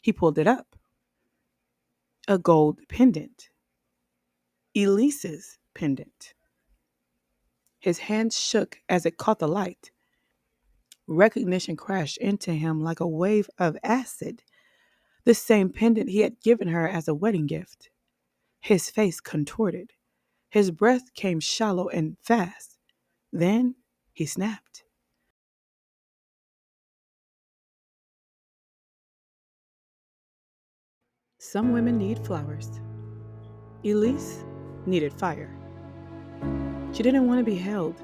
He pulled it up. A gold pendant. Elise's pendant. His hand shook as it caught the light. Recognition crashed into him like a wave of acid. The same pendant he had given her as a wedding gift. His face contorted. His breath came shallow and fast. Then he snapped. Some women need flowers. Elise needed fire. She didn't want to be held.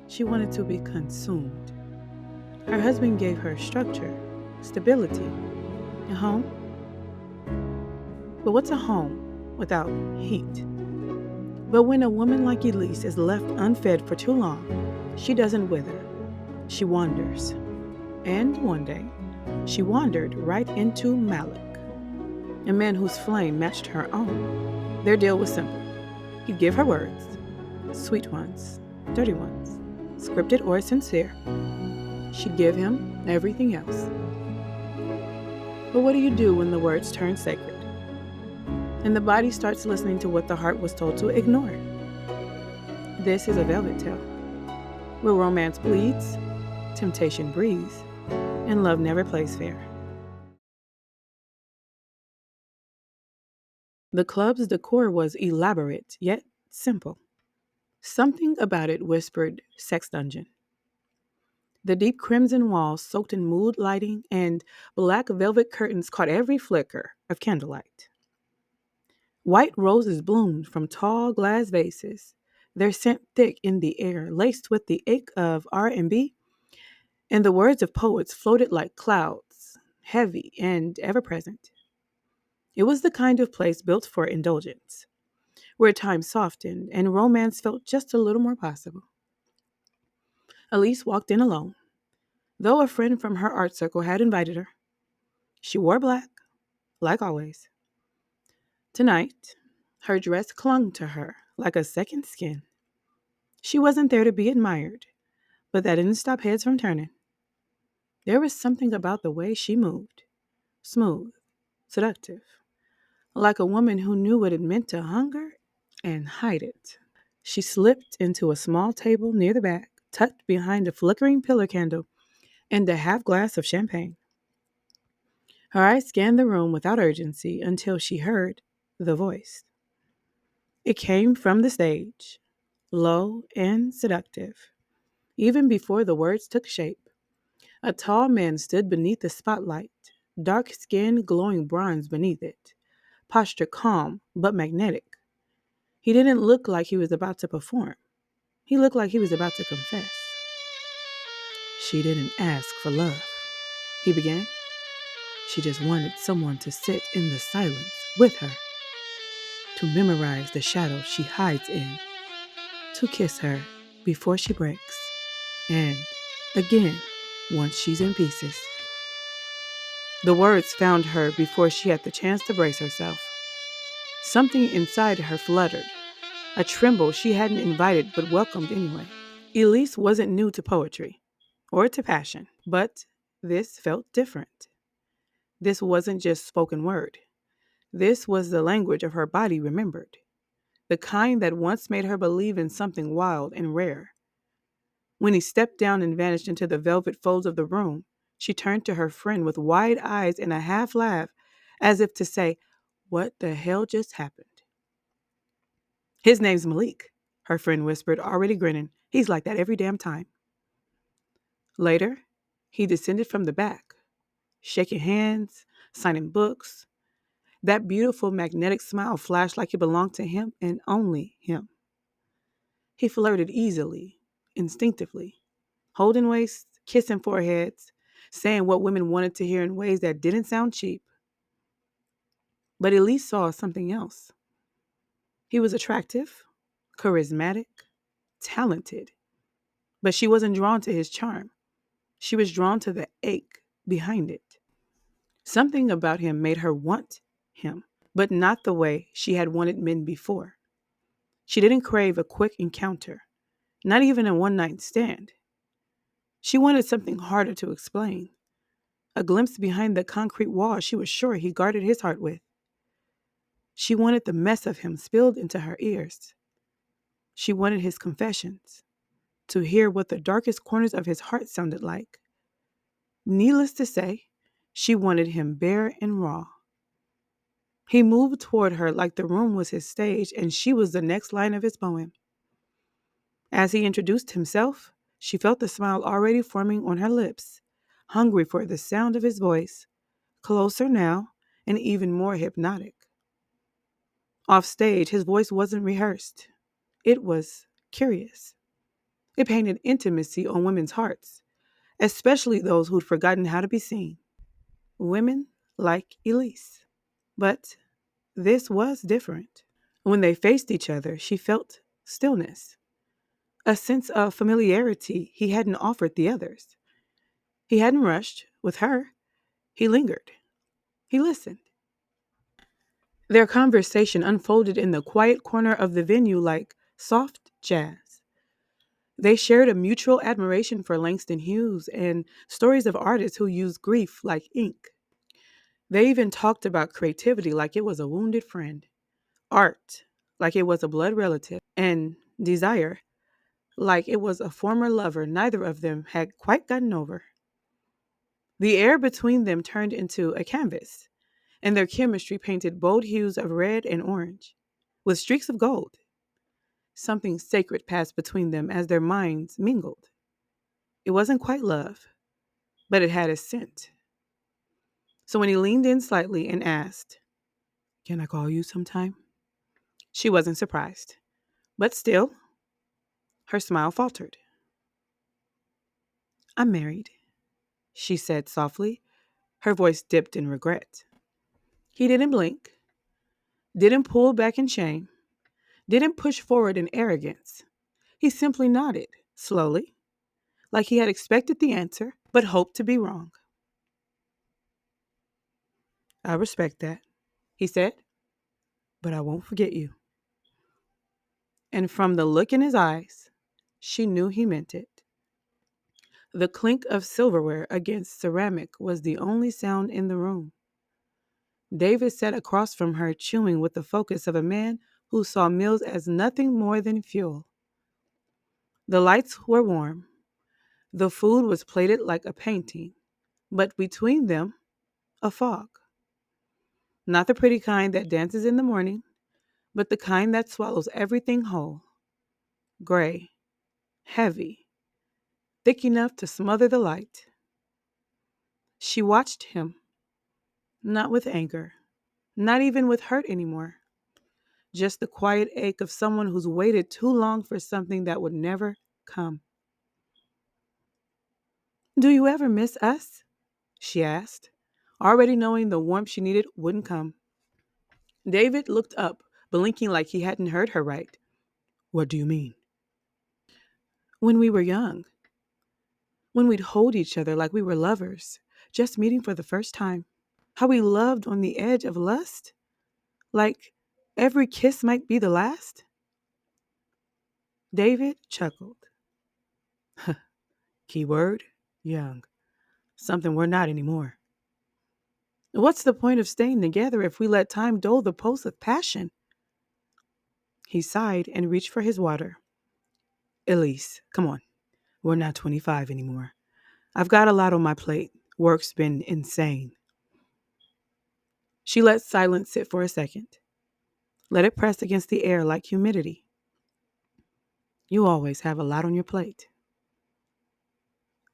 She wanted to be consumed. Her husband gave her structure, stability, a home. But what's a home without heat? But when a woman like Elise is left unfed for too long, she doesn't wither. She wanders. And one day, she wandered right into Malik, a man whose flame matched her own. Their deal was simple. He'd give her words, sweet ones, dirty ones, scripted or sincere. She'd give him everything else. But what do you do when the words turn sacred? And the body starts listening to what the heart was told to ignore? This is a velvet tale, where romance bleeds, temptation breathes, and love never plays fair. The club's decor was elaborate, yet simple. Something about it whispered sex dungeon. The deep crimson walls soaked in mood lighting and black velvet curtains caught every flicker of candlelight. White roses bloomed from tall glass vases, their scent thick in the air, laced with the ache of R&B, and the words of poets floated like clouds, heavy and ever-present. It was the kind of place built for indulgence, where time softened and romance felt just a little more possible. Elise walked in alone, though a friend from her art circle had invited her. She wore black, like always. Tonight, her dress clung to her like a second skin. She wasn't there to be admired, but that didn't stop heads from turning. There was something about the way she moved, smooth, seductive, like a woman who knew what it meant to hunger and hide it. She slipped into a small table near the back, tucked behind a flickering pillar candle and a half glass of champagne. Her eyes scanned the room without urgency until she heard the voice. It came from the stage, low and seductive. Even before the words took shape, a tall man stood beneath the spotlight, dark skin glowing bronze beneath it, posture calm but magnetic. He didn't look like he was about to perform. He looked like he was about to confess. She didn't ask for love, he began. She just wanted someone to sit in the silence with her, to memorize the shadows she hides in, to kiss her before she breaks, and again once she's in pieces. The words found her before she had the chance to brace herself. Something inside her fluttered, a tremble she hadn't invited but welcomed anyway. Elise wasn't new to poetry or to passion, but this felt different. This wasn't just spoken word. This was the language of her body remembered, the kind that once made her believe in something wild and rare. When he stepped down and vanished into the velvet folds of the room, she turned to her friend with wide eyes and a half laugh, as if to say, "What the hell just happened?" "His name's Malik," her friend whispered, already grinning. "He's like that every damn time." Later, he descended from the back, shaking hands, signing books. That beautiful magnetic smile flashed like it belonged to him and only him. He flirted easily, instinctively, holding waists, kissing foreheads, saying what women wanted to hear in ways that didn't sound cheap. But Elise saw something else. He was attractive, charismatic, talented, but she wasn't drawn to his charm. She was drawn to the ache behind it. Something about him made her want him, but not the way she had wanted men before. She didn't crave a quick encounter, not even a one-night stand. She wanted something harder to explain, a glimpse behind the concrete wall she was sure he guarded his heart with. She wanted the mess of him spilled into her ears. She wanted his confessions, to hear what the darkest corners of his heart sounded like. Needless to say, she wanted him bare and raw. He moved toward her like the room was his stage and she was the next line of his poem. As he introduced himself, she felt the smile already forming on her lips, hungry for the sound of his voice, closer now and even more hypnotic. Off stage, his voice wasn't rehearsed. It was curious. It painted intimacy on women's hearts, especially those who'd forgotten how to be seen. Women like Elise. But this was different. When they faced each other, she felt stillness, a sense of familiarity he hadn't offered the others. He hadn't rushed. With her, he lingered. He listened. Their conversation unfolded in the quiet corner of the venue like soft jazz. They shared a mutual admiration for Langston Hughes and stories of artists who used grief like ink. They even talked about creativity like it was a wounded friend, art like it was a blood relative, and desire like it was a former lover neither of them had quite gotten over. The air between them turned into a canvas, and their chemistry painted bold hues of red and orange, with streaks of gold. Something sacred passed between them as their minds mingled. It wasn't quite love, but it had a scent. So when he leaned in slightly and asked, "Can I call you sometime?" She wasn't surprised. But still, her smile faltered. "I'm married," she said softly. Her voice dipped in regret. He didn't blink, didn't pull back in shame, didn't push forward in arrogance. He simply nodded, slowly, like he had expected the answer, but hoped to be wrong. "I respect that," he said, "but I won't forget you." And from the look in his eyes, she knew he meant it. The clink of silverware against ceramic was the only sound in the room. David sat across from her, chewing with the focus of a man who saw meals as nothing more than fuel. The lights were warm. The food was plated like a painting, but between them, a fog. Not the pretty kind that dances in the morning, but the kind that swallows everything whole. Gray, heavy, thick enough to smother the light. She watched him, not with anger, not even with hurt anymore. Just the quiet ache of someone who's waited too long for something that would never come. "Do you ever miss us?" she asked, already knowing the warmth she needed wouldn't come. David looked up, blinking like he hadn't heard her right. "What do you mean?" "When we were young, when we'd hold each other like we were lovers, just meeting for the first time. How we loved on the edge of lust, like every kiss might be the last." David chuckled. Keyword, young. Something we're not anymore. What's the point of staying together if we let time dull the pulse of passion? He sighed and reached for his water. "Elise, come on. We're not 25 anymore. I've got a lot on my plate. Work's been insane." She let silence sit for a second. Let it press against the air like humidity. "You always have a lot on your plate."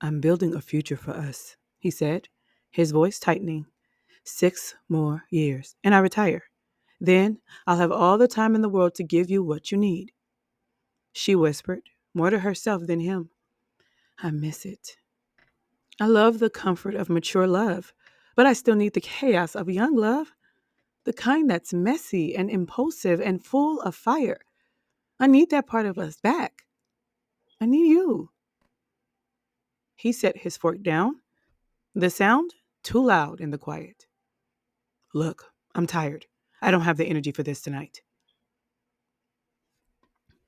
"I'm building a future for us," he said, his voice tightening. 6 more years, and I retire. Then I'll have all the time in the world to give you what you need." She whispered, more to herself than him. "I miss it. I love the comfort of mature love, but I still need the chaos of young love, the kind that's messy and impulsive and full of fire. I need that part of us back. I need you." He set his fork down, the sound too loud in the quiet. "Look, I'm tired. I don't have the energy for this tonight."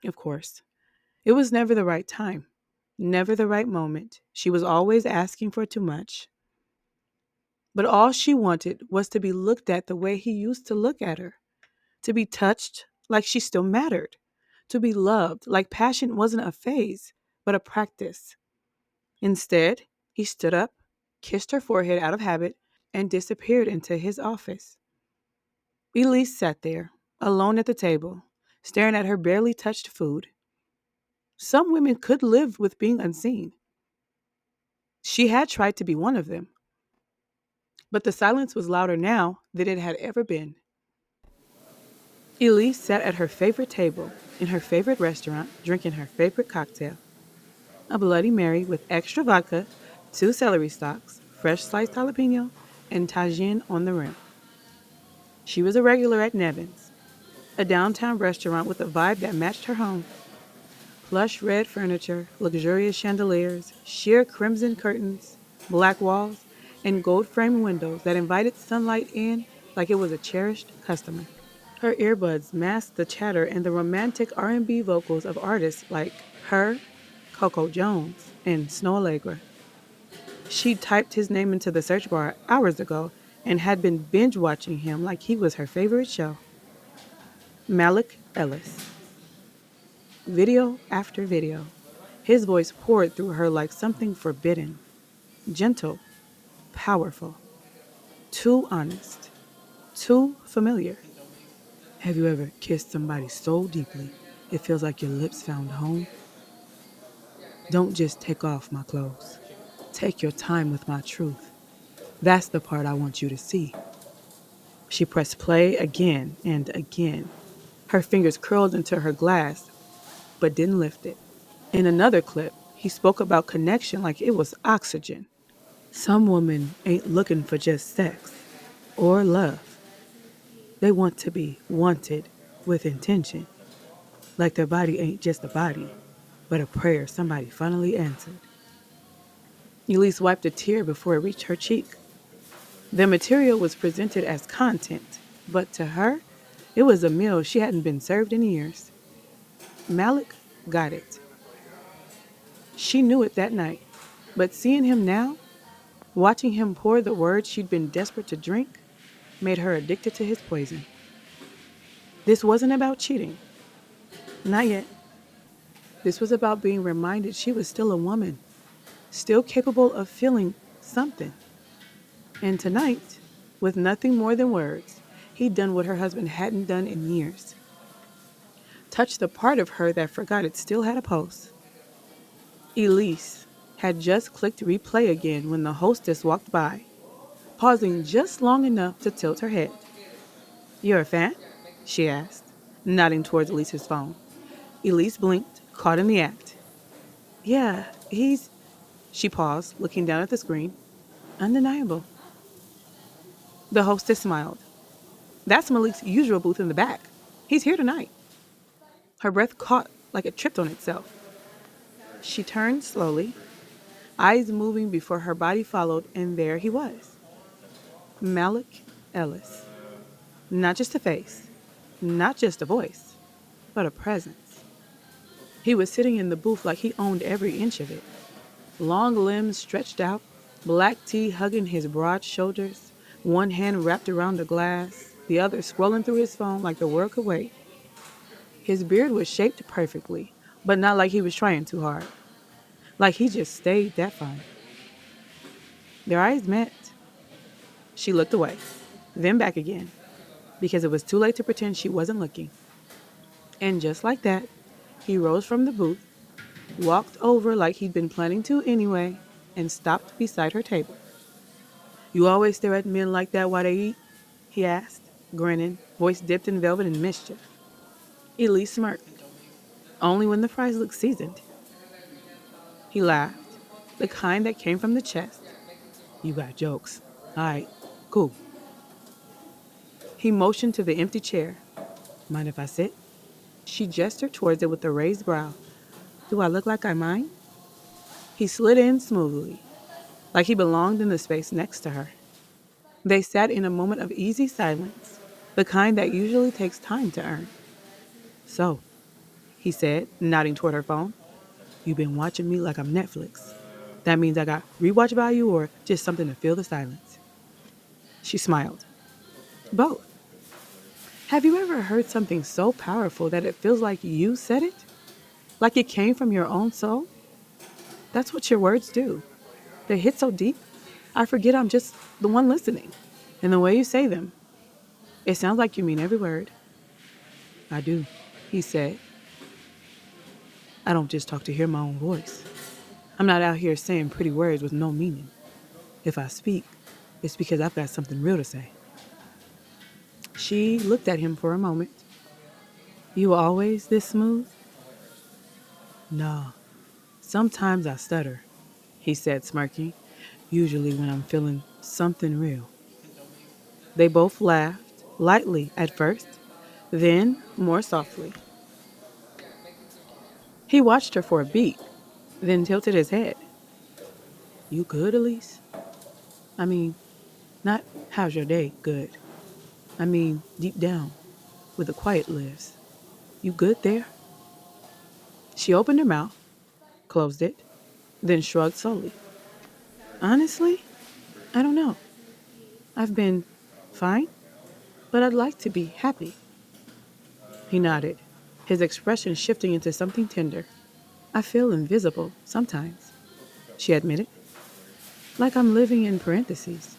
Of course, it was never the right time, never the right moment. She was always asking for too much. But all she wanted was to be looked at the way he used to look at her, to be touched like she still mattered, to be loved like passion wasn't a phase, but a practice. Instead, he stood up, kissed her forehead out of habit, and disappeared into his office. Elise sat there, alone at the table, staring at her barely touched food. Some women could live with being unseen. She had tried to be one of them, but the silence was louder now than it had ever been. Elise sat at her favorite table in her favorite restaurant, drinking her favorite cocktail, a Bloody Mary with extra vodka, two celery stalks, fresh sliced jalapeno, and tagine on the rim. She was a regular at Nevin's, a downtown restaurant with a vibe that matched her home. Plush red furniture, luxurious chandeliers, sheer crimson curtains, black walls, and gold framed windows that invited sunlight in like it was a cherished customer. Her earbuds masked the chatter and the romantic R&B vocals of artists like her, Coco Jones, and Snow Allegra. She typed his name into the search bar hours ago and had been binge watching him like he was her favorite show. Malik Ellis. Video after video. His voice poured through her like something forbidden, gentle, powerful, too honest, too familiar. Have you ever kissed somebody so deeply it feels like your lips found home? Don't just take off my clothes. Take your time with my truth. That's the part I want you to see. She pressed play again and again. Her fingers curled into her glass, but didn't lift it. In another clip, he spoke about connection like it was oxygen. Some women ain't looking for just sex or love. They want to be wanted with intention, like their body ain't just a body, but a prayer somebody finally answered. Elise wiped a tear before it reached her cheek. The material was presented as content, but to her, it was a meal she hadn't been served in years. Malik got it. She knew it that night, but seeing him now, watching him pour the words she'd been desperate to drink, made her addicted to his poison. This wasn't about cheating. Not yet. This was about being reminded she was still a woman, still capable of feeling something. And tonight, with nothing more than words, he'd done what her husband hadn't done in years. Touched the part of her that forgot it still had a pulse. Elise had just clicked replay again when the hostess walked by, pausing just long enough to tilt her head. "You're a fan?" she asked, nodding towards Elise's phone. Elise blinked, caught in the act. "Yeah, he's..." She paused, looking down at the screen. "Undeniable." The hostess smiled. "That's Malik's usual booth in the back. He's here tonight." Her breath caught like it tripped on itself. She turned slowly, eyes moving before her body followed, and there he was. Malik Ellis. Not just a face, not just a voice, but a presence. He was sitting in the booth like he owned every inch of it. Long limbs stretched out, black tee hugging his broad shoulders, one hand wrapped around the glass, the other scrolling through his phone like the world could wait. His beard was shaped perfectly, but not like he was trying too hard. Like he just stayed that fine. Their eyes met. She looked away, then back again, because it was too late to pretend she wasn't looking. And just like that, he rose from the booth, walked over like he'd been planning to anyway, and stopped beside her table. "You always stare at men like that while they eat?" he asked, grinning, voice dipped in velvet and mischief. Elise smirked. "Only when the fries look seasoned." He laughed, the kind that came from the chest. "You got jokes. All right, cool." He motioned to the empty chair. "Mind if I sit?" She gestured towards it with a raised brow. "Do I look like I mind?" He slid in smoothly, like he belonged in the space next to her. They sat in a moment of easy silence, the kind that usually takes time to earn. "So," he said, nodding toward her phone, "you've been watching me like I'm Netflix. That means I got rewatch value or just something to fill the silence?" She smiled. Both. Have you ever heard something so powerful that it feels like you said it? Like it came from your own soul? That's what your words do. They hit so deep, I forget I'm just the one listening. And the way you say them, it sounds like you mean every word. I do, he said. I don't just talk to hear my own voice. I'm not out here saying pretty words with no meaning. If I speak, it's because I've got something real to say. She looked at him for a moment. You always this smooth? No. Sometimes I stutter, he said, smirking, usually when I'm feeling something real. They both laughed, lightly at first, then more softly. He watched her for a beat, then tilted his head. You good, Elise? I mean, not how's your day good. I mean, deep down, where the quiet lives. You good there? She opened her mouth, closed it, then shrugged slowly. Honestly, I don't know. I've been fine, but I'd like to be happy. He nodded, his expression shifting into something tender. I feel invisible sometimes, she admitted, like I'm living in parentheses,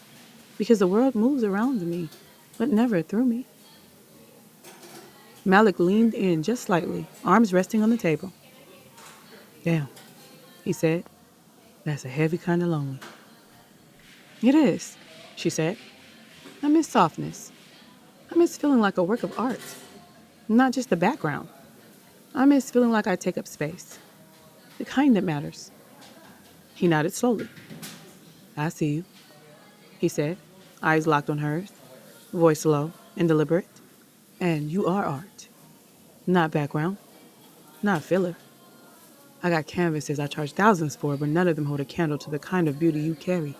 because the world moves around me, but never through me. Malik leaned in just slightly, arms resting on the table. Damn, he said, that's a heavy kind of lonely. It is, she said. I miss softness. I miss feeling like a work of art, not just the background. I miss feeling like I take up space, the kind that matters. He nodded slowly. I see you, he said, eyes locked on hers, voice low and deliberate. And you are art, not background, not filler. I got canvases I charge thousands for, but none of them hold a candle to the kind of beauty you carry.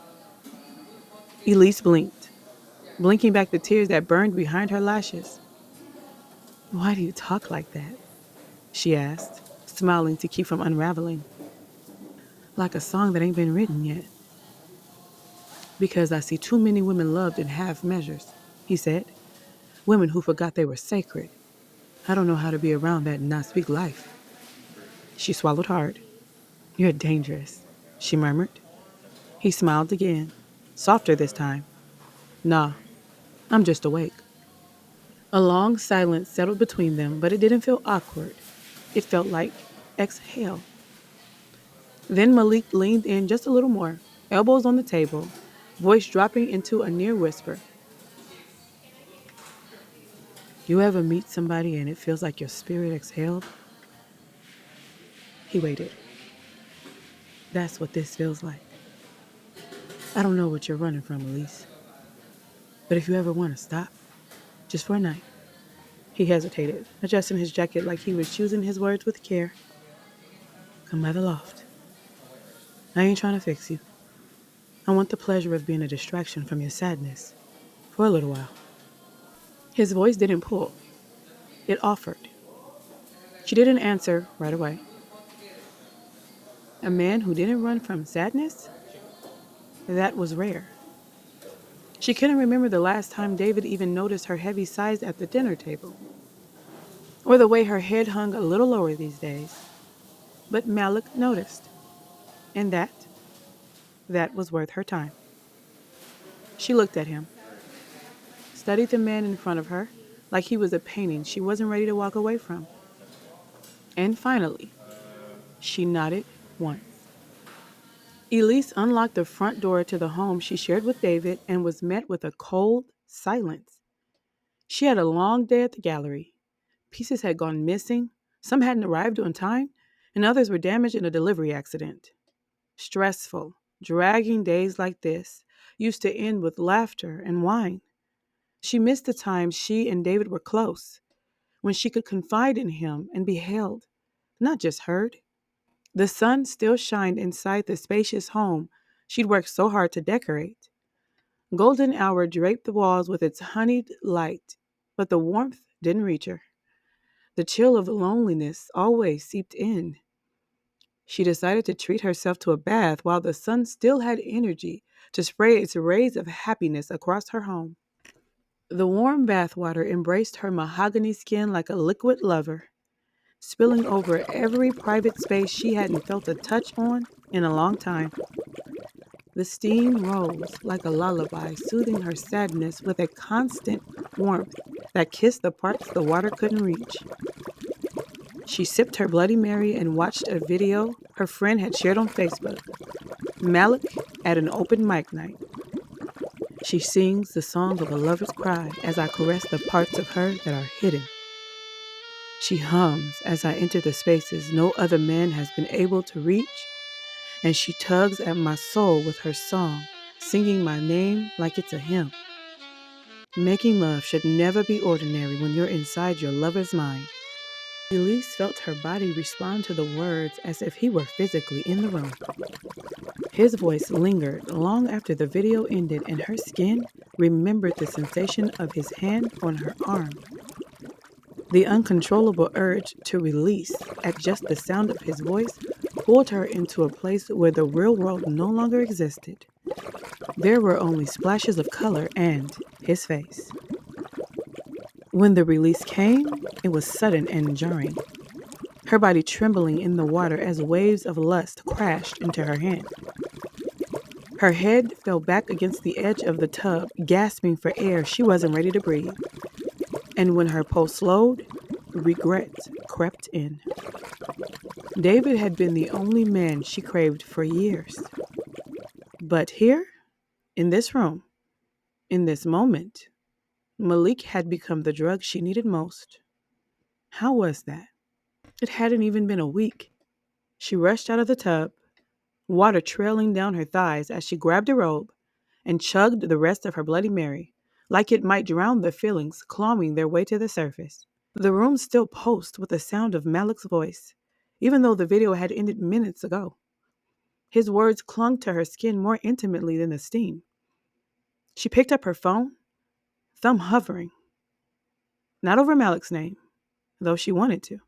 Elise blinked, blinking back the tears that burned behind her lashes. Why do you talk like that? She asked, smiling to keep from unraveling. Like a song that ain't been written yet. Because I see too many women loved in half measures, he said. Women who forgot they were sacred. I don't know how to be around that and not speak life. She swallowed hard. You're dangerous, she murmured. He smiled again, softer this time. Nah, I'm just awake. A long silence settled between them, but it didn't feel awkward. It felt like exhale. Then Malik leaned in just a little more, elbows on the table, voice dropping into a near whisper. You ever meet somebody and it feels like your spirit exhaled? He waited. That's what this feels like. I don't know what you're running from, Elise. But if you ever want to stop, just for a night. He hesitated, adjusting his jacket like he was choosing his words with care. Come by the loft. I ain't trying to fix you. I want the pleasure of being a distraction from your sadness. For a little while. His voice didn't pull. It offered. She didn't answer right away. A man who didn't run from sadness? That was rare. She couldn't remember the last time David even noticed her heavy sighs at the dinner table, or the way her head hung a little lower these days. But Malik noticed, and that was worth her time. She looked at him, studied the man in front of her, like he was a painting she wasn't ready to walk away from. And finally, she nodded once. Elise unlocked the front door to the home she shared with David and was met with a cold silence. She had a long day at the gallery. Pieces had gone missing, some hadn't arrived on time, and others were damaged in a delivery accident. Stressful, dragging days like this used to end with laughter and wine. She missed the times she and David were close, when she could confide in him and be held, not just heard. The sun still shined inside the spacious home she'd worked so hard to decorate. Golden hour draped the walls with its honeyed light, but the warmth didn't reach her. The chill of loneliness always seeped in. She decided to treat herself to a bath while the sun still had energy to spray its rays of happiness across her home. The warm bath water embraced her mahogany skin like a liquid lover, spilling over every private space she hadn't felt a touch on in a long time. The steam rose like a lullaby, soothing her sadness with a constant warmth that kissed the parts the water couldn't reach. She sipped her Bloody Mary and watched a video her friend had shared on Facebook. Malik at an open mic night. She sings the song of a lover's cry as I caress the parts of her that are hidden. She hums as I enter the spaces no other man has been able to reach, and she tugs at my soul with her song, singing my name like it's a hymn. Making love should never be ordinary when you're inside your lover's mind. Elise felt her body respond to the words as if he were physically in the room. His voice lingered long after the video ended, and her skin remembered the sensation of his hand on her arm. The uncontrollable urge to release at just the sound of his voice pulled her into a place where the real world no longer existed. There were only splashes of color and his face. When the release came, it was sudden and jarring, her body trembling in the water as waves of lust crashed into her hand. Her head fell back against the edge of the tub, gasping for air she wasn't ready to breathe. And when her pulse slowed, regret crept in. David had been the only man she craved for years. But here, in this room, in this moment, Malik had become the drug she needed most. How was that? It hadn't even been a week. She rushed out of the tub, water trailing down her thighs as she grabbed a robe and chugged the rest of her Bloody Mary, like it might drown the feelings clawing their way to the surface. The room still pulsed with the sound of Malik's voice, even though the video had ended minutes ago. His words clung to her skin more intimately than the steam. She picked up her phone, thumb hovering, not over Malik's name, though she wanted to,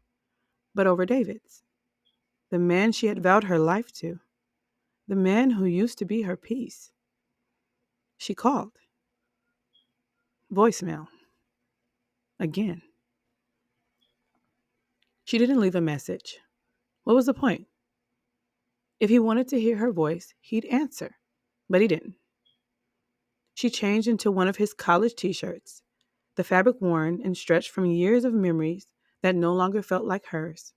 but over David's, the man she had vowed her life to, the man who used to be her peace. She called. Voicemail. Again. She didn't leave a message. What was the point? If he wanted to hear her voice, he'd answer, but he didn't. She changed into one of his college t-shirts, the fabric worn and stretched from years of memories that no longer felt like hers.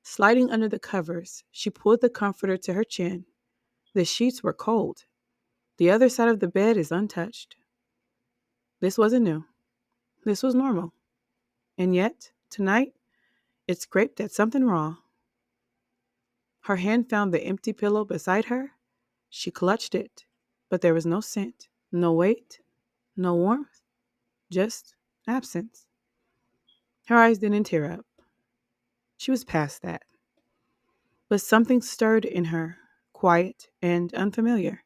Sliding under the covers, she pulled the comforter to her chin. The sheets were cold. The other side of the bed is untouched. This wasn't new. This was normal. And yet, tonight, it scraped at something raw. Her hand found the empty pillow beside her. She clutched it, but there was no scent, no weight, no warmth, just absence. Her eyes didn't tear up. She was past that. But something stirred in her, quiet and unfamiliar.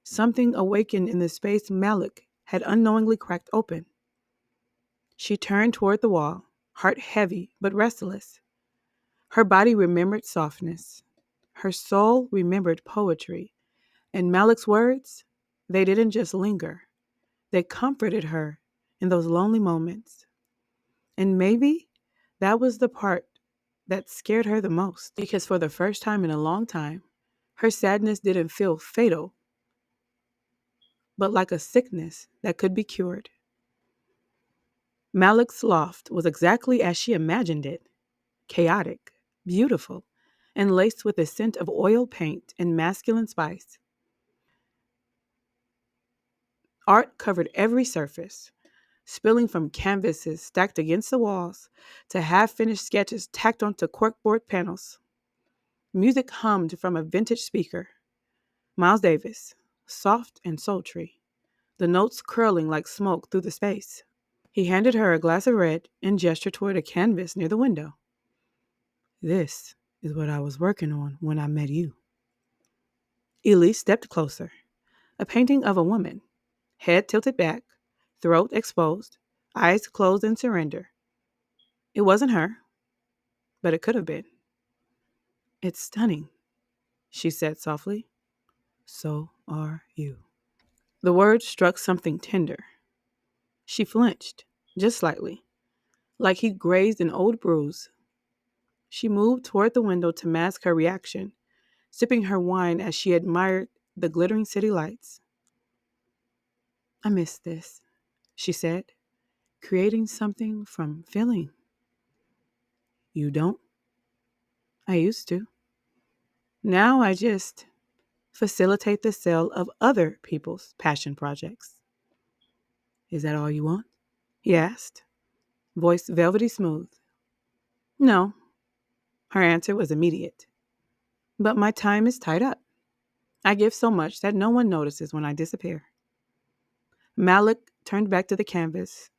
Something awakened in the space Malik had unknowingly cracked open. She turned toward the wall, heart heavy but restless. Her body remembered softness. Her soul remembered poetry. And Malik's words, they didn't just linger. They comforted her in those lonely moments. And maybe that was the part that scared her the most, because for the first time in a long time, her sadness didn't feel fatal, but like a sickness that could be cured. Malik's loft was exactly as she imagined it, chaotic, beautiful, and laced with a scent of oil paint and masculine spice. Art covered every surface, spilling from canvases stacked against the walls to half-finished sketches tacked onto corkboard panels. Music hummed from a vintage speaker. Miles Davis, soft and sultry, the notes curling like smoke through the space. He handed her a glass of red and gestured toward a canvas near the window. This is what I was working on when I met you. Elise stepped closer. A painting of a woman, head tilted back, throat exposed, eyes closed in surrender. It wasn't her, but it could have been. It's stunning, she said softly. So are you. The word struck something tender. She flinched, just slightly, like he'd grazed an old bruise. She moved toward the window to mask her reaction, sipping her wine as she admired the glittering city lights. I miss this, she said, creating something from feeling. You don't? I used to. Now I just facilitate the sale of other people's passion projects. Is that all you want? He asked, voice velvety smooth. No, her answer was immediate. But my time is tied up. I give so much that no one notices when I disappear. Malik turned back to the canvas,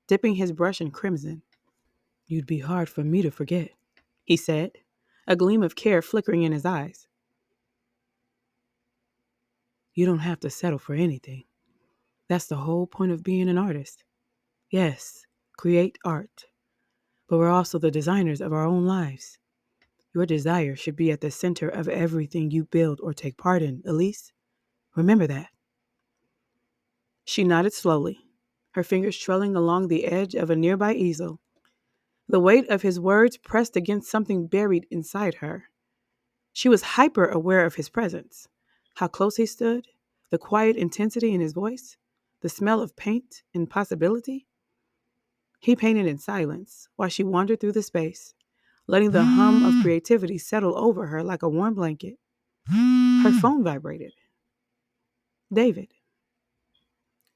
dipping his brush in crimson. You'd be hard for me to forget, he said, a gleam of care flickering in his eyes. You don't have to settle for anything. That's the whole point of being an artist. Yes, create art, but we're also the designers of our own lives. Your desire should be at the center of everything you build or take part in, Elise. Remember that. She nodded slowly, her fingers trailing along the edge of a nearby easel. The weight of his words pressed against something buried inside her. She was hyper aware of his presence, how close he stood, the quiet intensity in his voice, the smell of paint and possibility. He painted in silence while she wandered through the space, letting the hum of creativity settle over her like a warm blanket. Her phone vibrated. David.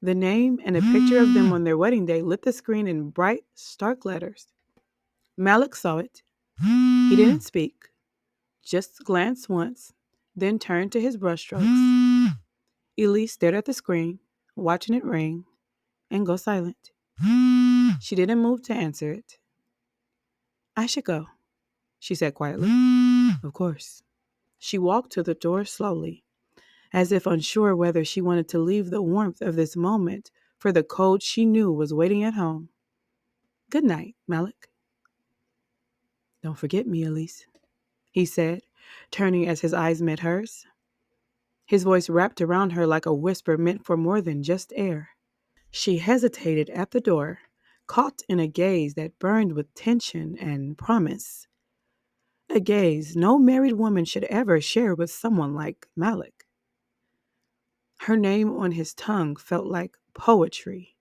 The name and a picture of them on their wedding day lit the screen in bright, stark letters. Malik saw it. He didn't speak, just glanced once, then turned to his brushstrokes. Elise stared at the screen, watching it ring and go silent. She didn't move to answer it. I should go, she said quietly. Of course. She walked to the door slowly, as if unsure whether she wanted to leave the warmth of this moment for the cold she knew was waiting at home. Good night, Malik. Don't forget me, Elise, he said, turning as his eyes met hers. His voice wrapped around her like a whisper meant for more than just air. She hesitated at the door, caught in a gaze that burned with tension and promise. A gaze no married woman should ever share with someone like Malik. Her name on his tongue felt like poetry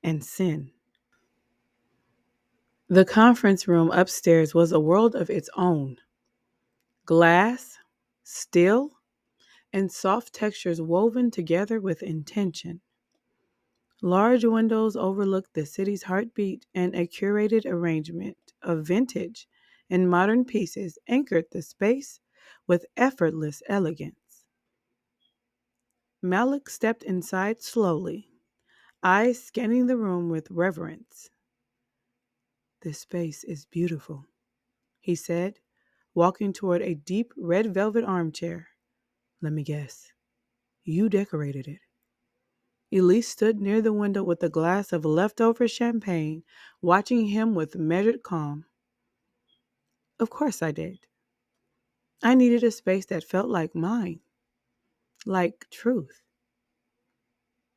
and sin. The conference room upstairs was a world of its own. Glass, steel, and soft textures woven together with intention. Large windows overlooked the city's heartbeat, and a curated arrangement of vintage and modern pieces anchored the space with effortless elegance. Malik stepped inside slowly, eyes scanning the room with reverence. This space is beautiful, he said, walking toward a deep red velvet armchair. Let me guess. You decorated it. Elise stood near the window with a glass of leftover champagne, watching him with measured calm. Of course I did. I needed a space that felt like mine, like truth.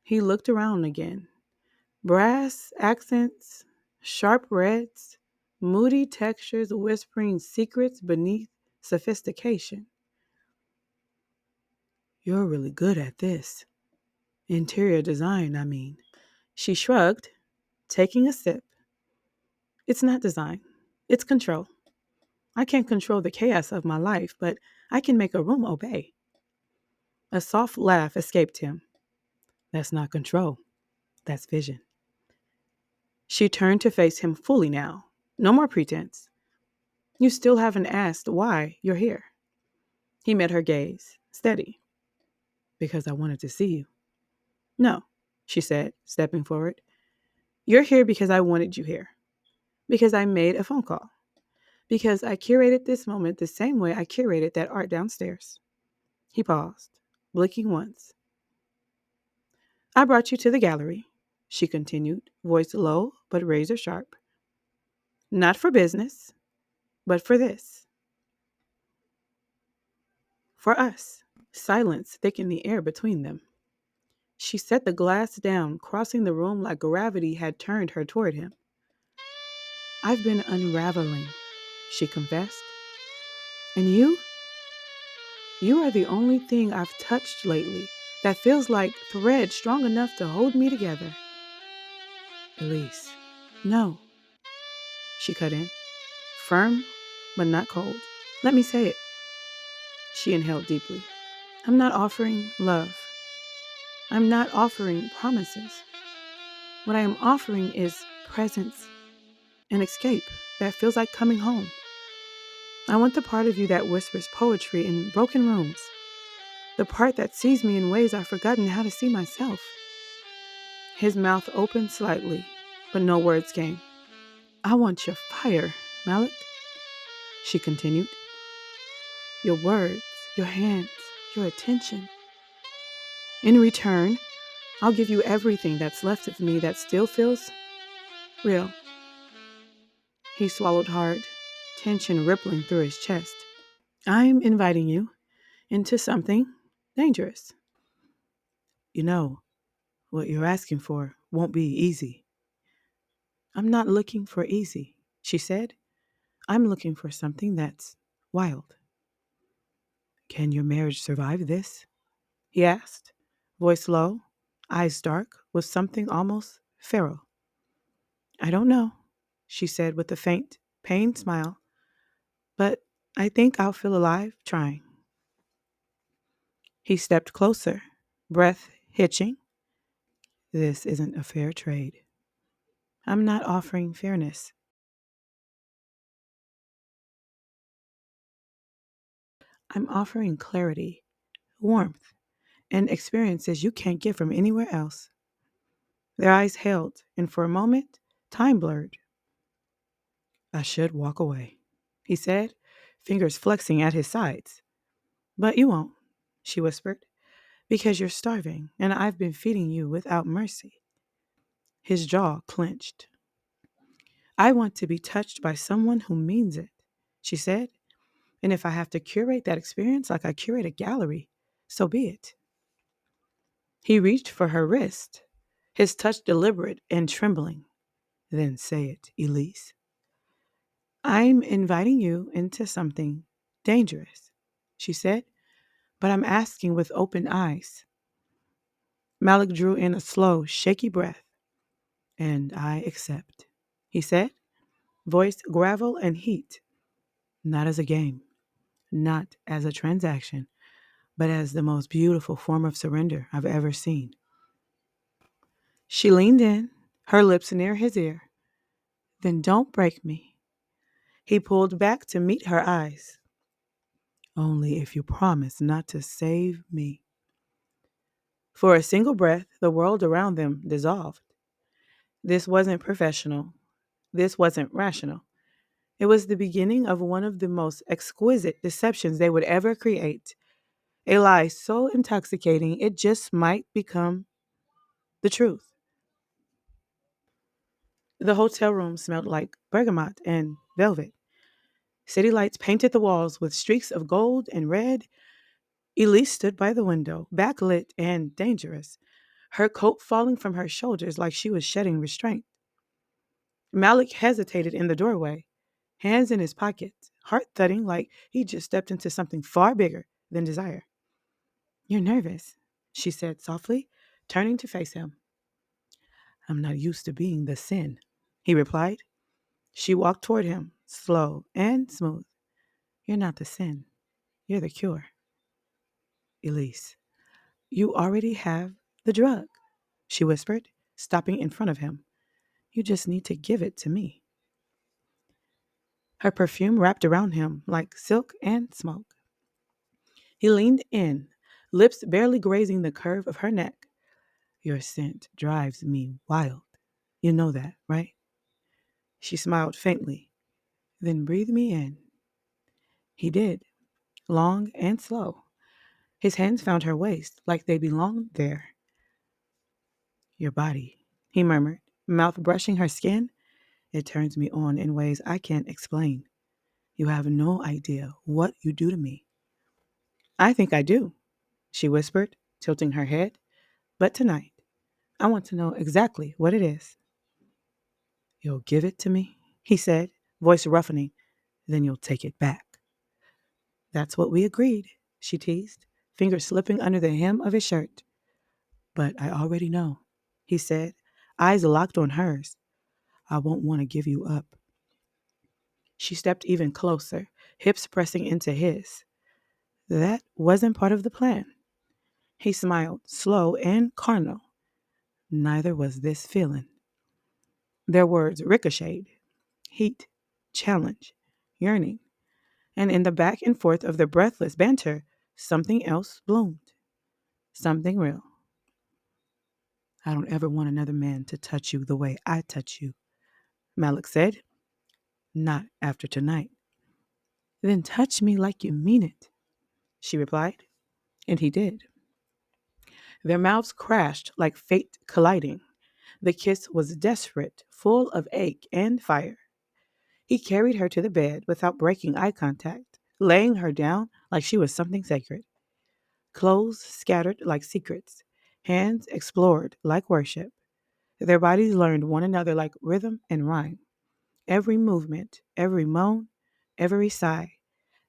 He looked around again. Brass accents, sharp reds, moody textures whispering secrets beneath sophistication. You're really good at this. Interior design, I mean. She shrugged, taking a sip. It's not design. It's control. I can't control the chaos of my life, but I can make a room obey. A soft laugh escaped him. That's not control. That's vision. She turned to face him fully now. No more pretense. You still haven't asked why you're here. He met her gaze, steady. Because I wanted to see you. No, she said, stepping forward. You're here because I wanted you here. Because I made a phone call. Because I curated this moment the same way I curated that art downstairs. He paused, blinking once. I brought you to the gallery, she continued, voice low but razor sharp. Not for business, but for this. For us. Silence thickened the air between them. She set the glass down, crossing the room like gravity had turned her toward him. I've been unraveling, she confessed. And you are the only thing I've touched lately that feels like thread strong enough to hold me together. Elise. No, she cut in, firm but not cold. Let me say it. She inhaled deeply. I'm not offering love. I'm not offering promises. What I am offering is presence, an escape that feels like coming home. I want the part of you that whispers poetry in broken rooms, the part that sees me in ways I've forgotten how to see myself. His mouth opened slightly, but no words came. I want your fire, Malik, she continued. Your words, your hands, your attention. In return, I'll give you everything that's left of me that still feels real. He swallowed hard, tension rippling through his chest. I'm inviting you into something dangerous. You know, what you're asking for won't be easy. I'm not looking for easy, she said. I'm looking for something that's wild. Can your marriage survive this? He asked, voice low, eyes dark, with something almost feral. I don't know, she said with a faint, pained smile, but I think I'll feel alive trying. He stepped closer, breath hitching. This isn't a fair trade. I'm not offering fairness. I'm offering clarity, warmth, and experiences you can't get from anywhere else. Their eyes held, and for a moment, time blurred. I should walk away, he said, fingers flexing at his sides. But you won't, she whispered, because you're starving, and I've been feeding you without mercy. His jaw clenched. I want to be touched by someone who means it, she said, and if I have to curate that experience like I curate a gallery, so be it. He reached for her wrist, his touch deliberate and trembling. Then say it, Elise. I'm inviting you into something dangerous, she said, but I'm asking with open eyes. Malik drew in a slow, shaky breath. And I accept, he said, voice gravel and heat. Not as a game, not as a transaction, but as the most beautiful form of surrender I've ever seen. She leaned in, her lips near his ear. Then don't break me. He pulled back to meet her eyes. Only if you promise not to save me. For a single breath, the world around them dissolved. This wasn't professional. This wasn't rational. It was the beginning of one of the most exquisite deceptions they would ever create. A lie so intoxicating it just might become the truth. The hotel room smelled like bergamot and velvet. City lights painted the walls with streaks of gold and red. Elise stood by the window, backlit and dangerous, her coat falling from her shoulders like she was shedding restraint. Malik hesitated in the doorway, hands in his pockets, heart thudding like he just stepped into something far bigger than desire. You're nervous, she said softly, turning to face him. I'm not used to being the sin, he replied. She walked toward him, slow and smooth. You're not the sin. You're the cure. Elise, you already have the drug, she whispered, stopping in front of him. You just need to give it to me. Her perfume wrapped around him like silk and smoke. He leaned in, lips barely grazing the curve of her neck. Your scent drives me wild. You know that, right? She smiled faintly. Then breathe me in. He did, long and slow. His hands found her waist like they belonged there. Your body, he murmured, mouth brushing her skin. It turns me on in ways I can't explain. You have no idea what you do to me. I think I do, she whispered, tilting her head. But tonight, I want to know exactly what it is. You'll give it to me, he said, voice roughening. Then you'll take it back. That's what we agreed, she teased, fingers slipping under the hem of his shirt. But I already know, he said, eyes locked on hers. I won't want to give you up. She stepped even closer, hips pressing into his. That wasn't part of the plan. He smiled, slow and carnal. Neither was this feeling. Their words ricocheted. Heat, challenge, yearning. And in the back and forth of their breathless banter, something else bloomed. Something real. I don't ever want another man to touch you the way I touch you, Malik said. Not after tonight. Then touch me like you mean it, she replied. And he did. Their mouths crashed like fate colliding. The kiss was desperate, full of ache and fire. He carried her to the bed without breaking eye contact, laying her down like she was something sacred. Clothes scattered like secrets, hands explored like worship. Their bodies learned one another like rhythm and rhyme. Every movement, every moan, every sigh,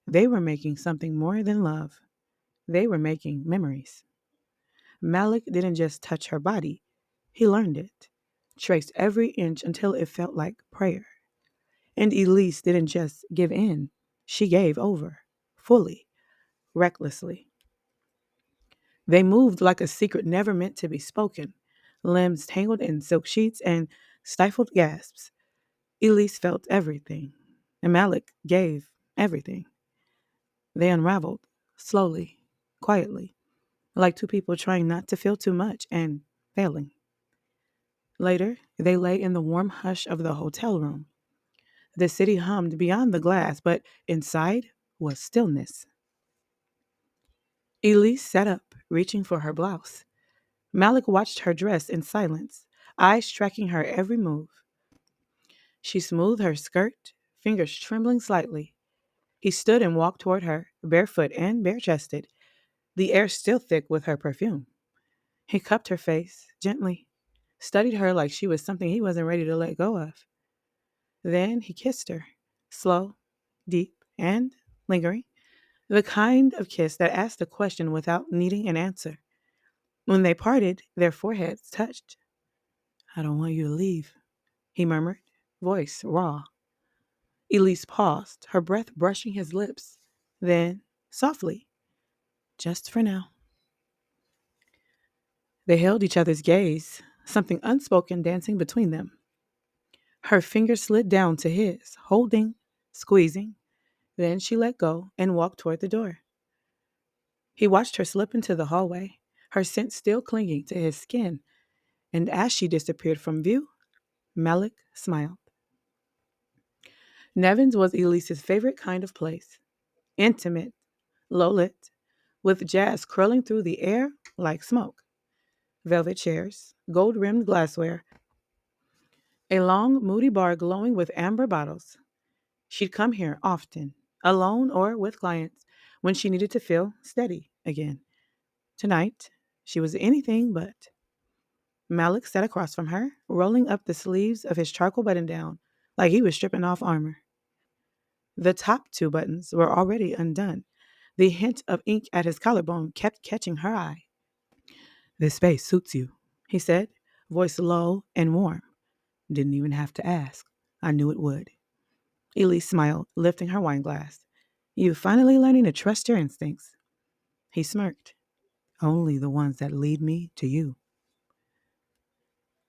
they were making something more than love. They were making memories. Malik didn't just touch her body, he learned it, traced every inch until it felt like prayer. And Elise didn't just give in, she gave over, fully, recklessly. They moved like a secret never meant to be spoken, limbs tangled in silk sheets and stifled gasps. Elise felt everything, and Malik gave everything. They unraveled, slowly, quietly, like two people trying not to feel too much and failing. Later, they lay in the warm hush of the hotel room. The city hummed beyond the glass, but inside was stillness. Elise sat up, reaching for her blouse. Malik watched her dress in silence, eyes tracking her every move. She smoothed her skirt, fingers trembling slightly. He stood and walked toward her, barefoot and bare chested, the air still thick with her perfume. He cupped her face, gently, studied her like she was something he wasn't ready to let go of. Then he kissed her, slow, deep, and lingering, the kind of kiss that asked a question without needing an answer. When they parted, their foreheads touched. I don't want you to leave, he murmured, voice raw. Elise paused, her breath brushing his lips. Then, softly, just for now. They held each other's gaze, something unspoken dancing between them. Her fingers slid down to his, holding, squeezing. Then she let go and walked toward the door. He watched her slip into the hallway, her scent still clinging to his skin, and as she disappeared from view, Malik smiled. Nevin's was Elise's favorite kind of place. Intimate, low lit, with jazz curling through the air like smoke. Velvet chairs, gold rimmed glassware, a long, moody bar glowing with amber bottles. She'd come here often, alone or with clients, when she needed to feel steady again. Tonight, she was anything but. Malik sat across from her, rolling up the sleeves of his charcoal button down like he was stripping off armor. The top two buttons were already undone. The hint of ink at his collarbone kept catching her eye. This space suits you, he said, voice low and warm. Didn't even have to ask. I knew it would. Elise smiled, lifting her wine glass. You finally learning to trust your instincts. He smirked. Only the ones that lead me to you.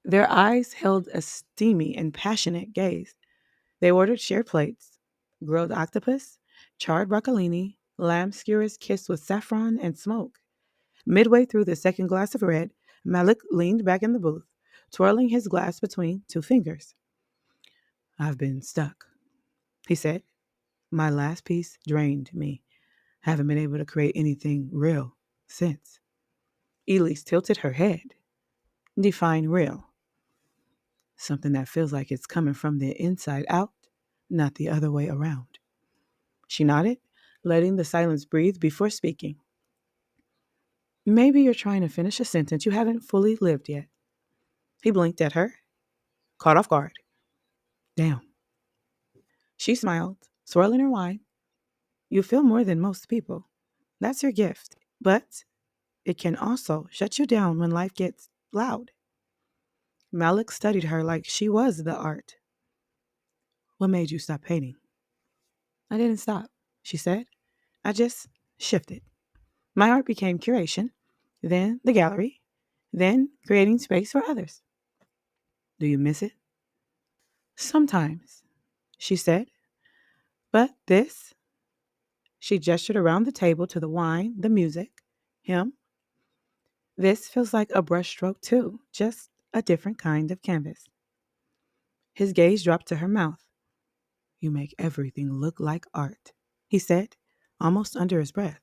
Their eyes held a steamy and passionate gaze. They ordered shared plates, grilled octopus, charred broccolini, lamb skewers kissed with saffron and smoke. Midway through the second glass of red, Malik leaned back in the booth, twirling his glass between two fingers. I've been stuck, he said. My last piece drained me. Haven't been able to create anything real since. Elise tilted her head. Define real. Something that feels like it's coming from the inside out, not the other way around. She nodded, letting the silence breathe before speaking. Maybe you're trying to finish a sentence you haven't fully lived yet. He blinked at her, caught off guard. Damn. She smiled, swirling her wine. You feel more than most people. That's your gift. But it can also shut you down when life gets loud. Malik studied her like she was the art. What made you stop painting? I didn't stop, she said. I just shifted. My art became curation, then the gallery, then creating space for others. Do you miss it? Sometimes, she said. But this, she gestured around the table to the wine, the music, him. This feels like a brushstroke too, just a different kind of canvas. His gaze dropped to her mouth. You make everything look like art, he said, almost under his breath.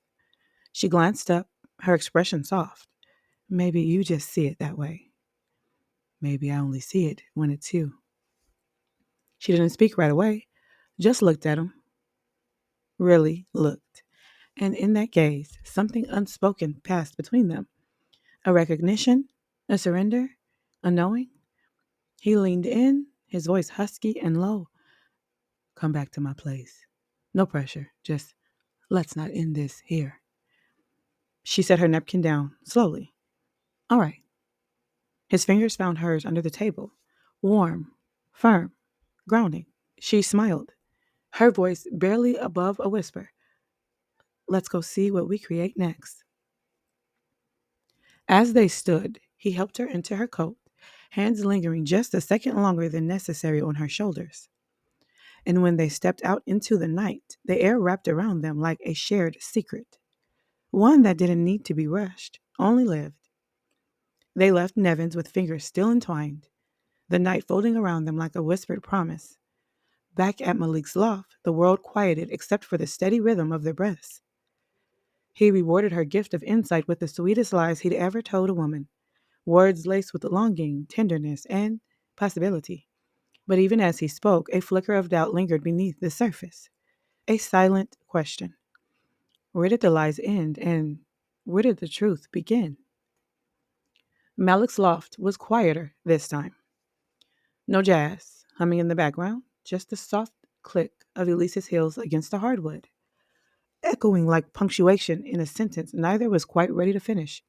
She glanced up, her expression soft. Maybe you just see it that way. Maybe I only see it when it's you. She didn't speak right away, just looked at him. Really looked. And in that gaze, something unspoken passed between them. A recognition, a surrender, a knowing. He leaned in, his voice husky and low. Come back to my place. No pressure, just let's not end this here. She set her napkin down, slowly. All right. His fingers found hers under the table. Warm, firm, grounding. She smiled, her voice barely above a whisper. Let's go see what we create next. As they stood, he helped her into her coat, hands lingering just a second longer than necessary on her shoulders. And when they stepped out into the night, the air wrapped around them like a shared secret, one that didn't need to be rushed, only lived. They left Nevins with fingers still entwined, the night folding around them like a whispered promise. Back at Malik's loft, the world quieted except for the steady rhythm of their breaths. He rewarded her gift of insight with the sweetest lies he'd ever told a woman, words laced with longing, tenderness, and possibility. But even as he spoke, a flicker of doubt lingered beneath the surface. A silent question. Where did the lies end, and where did the truth begin? Malik's loft was quieter this time. No jazz humming in the background, just the soft click of Elise's heels against the hardwood, echoing like punctuation in a sentence neither was quite ready to finish.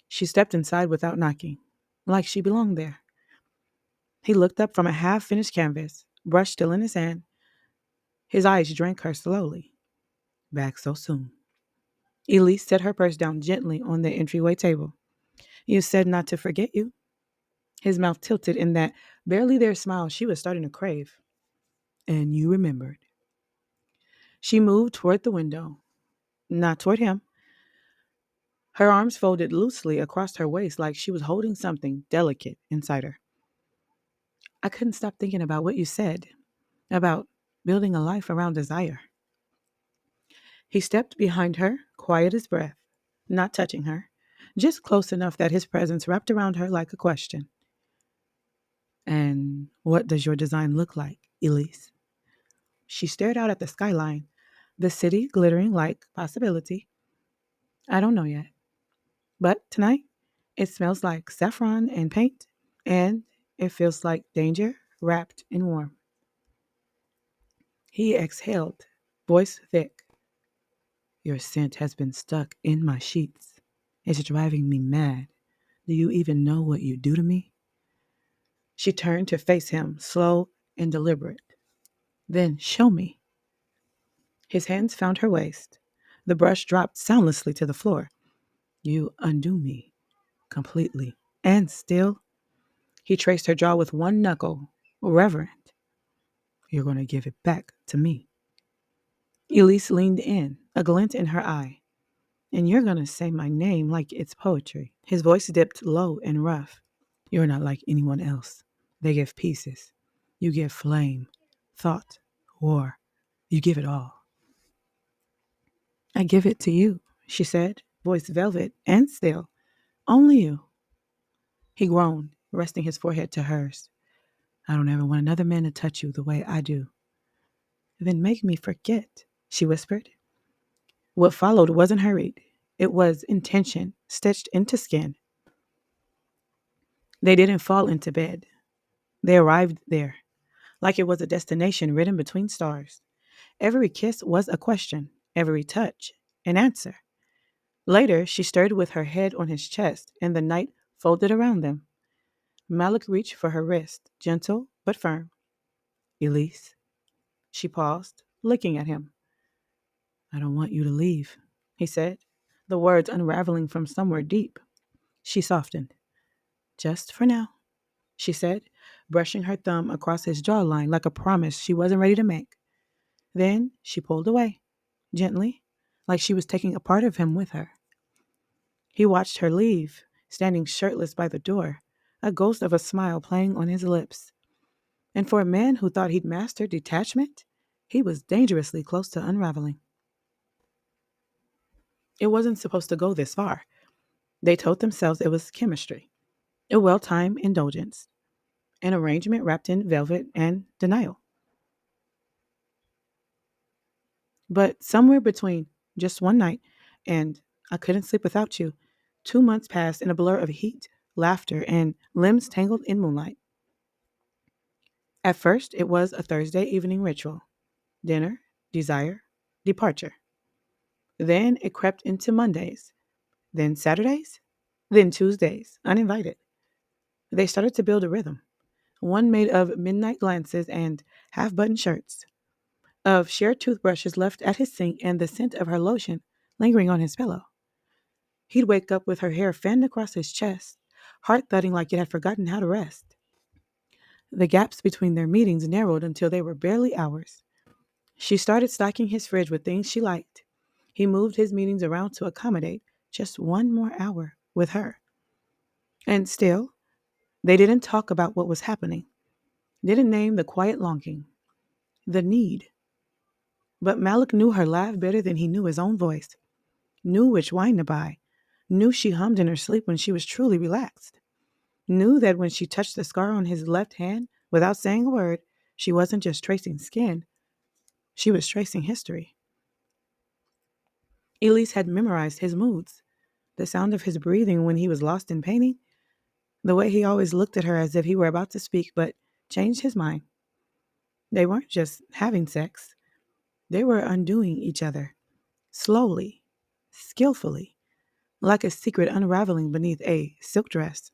She stepped inside without knocking, like she belonged there. He looked up from a half-finished canvas, brush still in his hand. His eyes drank her slowly. Back so soon. Elise set her purse down gently on the entryway table. You said not to forget you. His mouth tilted in that barely there smile she was starting to crave. And you remembered. She moved toward the window, not toward him. Her arms folded loosely across her waist like she was holding something delicate inside her. I couldn't stop thinking about what you said, about building a life around desire. He stepped behind her, quiet as breath, not touching her, just close enough that his presence wrapped around her like a question. And what does your design look like, Elise? She stared out at the skyline, the city glittering like possibility. I don't know yet. But tonight, it smells like saffron and paint, and it feels like danger wrapped in warmth. He exhaled, voice thick. Your scent has been stuck in my sheets. It's driving me mad. Do you even know what you do to me? She turned to face him, slow and deliberate. Then show me. His hands found her waist. The brush dropped soundlessly to the floor. You undo me completely. And still, he traced her jaw with one knuckle, reverent. You're going to give it back to me. Elise leaned in, a glint in her eye. And you're going to say my name like it's poetry. His voice dipped low and rough. You're not like anyone else. They give pieces. You give flame, thought, war. You give it all. I give it to you, she said, voice velvet and still. Only you. He groaned, resting his forehead to hers. I don't ever want another man to touch you the way I do. Then make me forget, she whispered. What followed wasn't hurried. It was intention stitched into skin. They didn't fall into bed. They arrived there, like it was a destination written between stars. Every kiss was a question, every touch an answer. Later, she stirred with her head on his chest, and the night folded around them. Malik reached for her wrist, gentle but firm. Elise. She paused, looking at him. I don't want you to leave, he said, the words unraveling from somewhere deep. She softened. Just for now, she said, brushing her thumb across his jawline like a promise she wasn't ready to make. Then she pulled away, gently, like she was taking a part of him with her. He watched her leave, standing shirtless by the door, a ghost of a smile playing on his lips. And for a man who thought he'd mastered detachment, he was dangerously close to unraveling. It wasn't supposed to go this far. They told themselves it was chemistry, a well timed indulgence, an arrangement wrapped in velvet and denial. But somewhere between just one night and I couldn't sleep without you, 2 months passed in a blur of heat, laughter, and limbs tangled in moonlight. At first, it was a Thursday evening ritual dinner, desire, departure. Then it crept into Mondays, then Saturdays, then Tuesdays, uninvited. They started to build a rhythm, one made of midnight glances and half buttoned shirts, of shared toothbrushes left at his sink and the scent of her lotion lingering on his pillow. He'd wake up with her hair fanned across his chest, heart thudding like it had forgotten how to rest. The gaps between their meetings narrowed until they were barely hours. She started stocking his fridge with things she liked. He moved his meetings around to accommodate just one more hour with her. And still, they didn't talk about what was happening, didn't name the quiet longing, the need. But Malik knew her laugh better than he knew his own voice, knew which wine to buy, knew she hummed in her sleep when she was truly relaxed, knew that when she touched the scar on his left hand without saying a word, she wasn't just tracing skin, she was tracing history. Elise had memorized his moods, the sound of his breathing when he was lost in painting, the way he always looked at her as if he were about to speak but changed his mind. They weren't just having sex, they were undoing each other, slowly, skillfully, like a secret unraveling beneath a silk dress.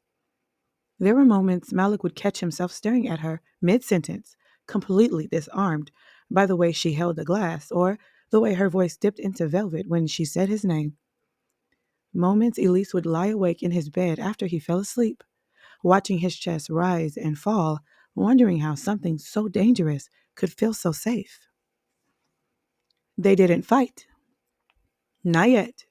There were moments Malik would catch himself staring at her mid sentence, completely disarmed by the way she held the glass or the way her voice dipped into velvet when she said his name. Moments Elise would lie awake in his bed after he fell asleep, watching his chest rise and fall, wondering how something so dangerous could feel so safe. They didn't fight. Not yet.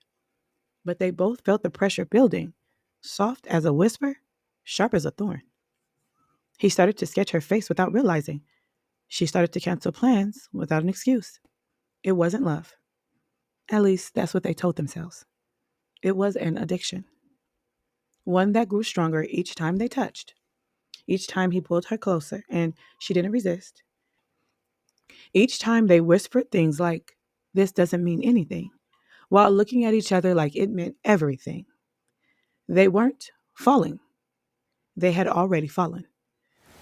But they both felt the pressure building, soft as a whisper, sharp as a thorn. He started to sketch her face without realizing. She started to cancel plans without an excuse. It wasn't love. At least that's what they told themselves. It was an addiction. One that grew stronger each time they touched. Each time he pulled her closer and she didn't resist. Each time they whispered things like, this doesn't mean anything, while looking at each other like it meant everything. They weren't falling. They had already fallen.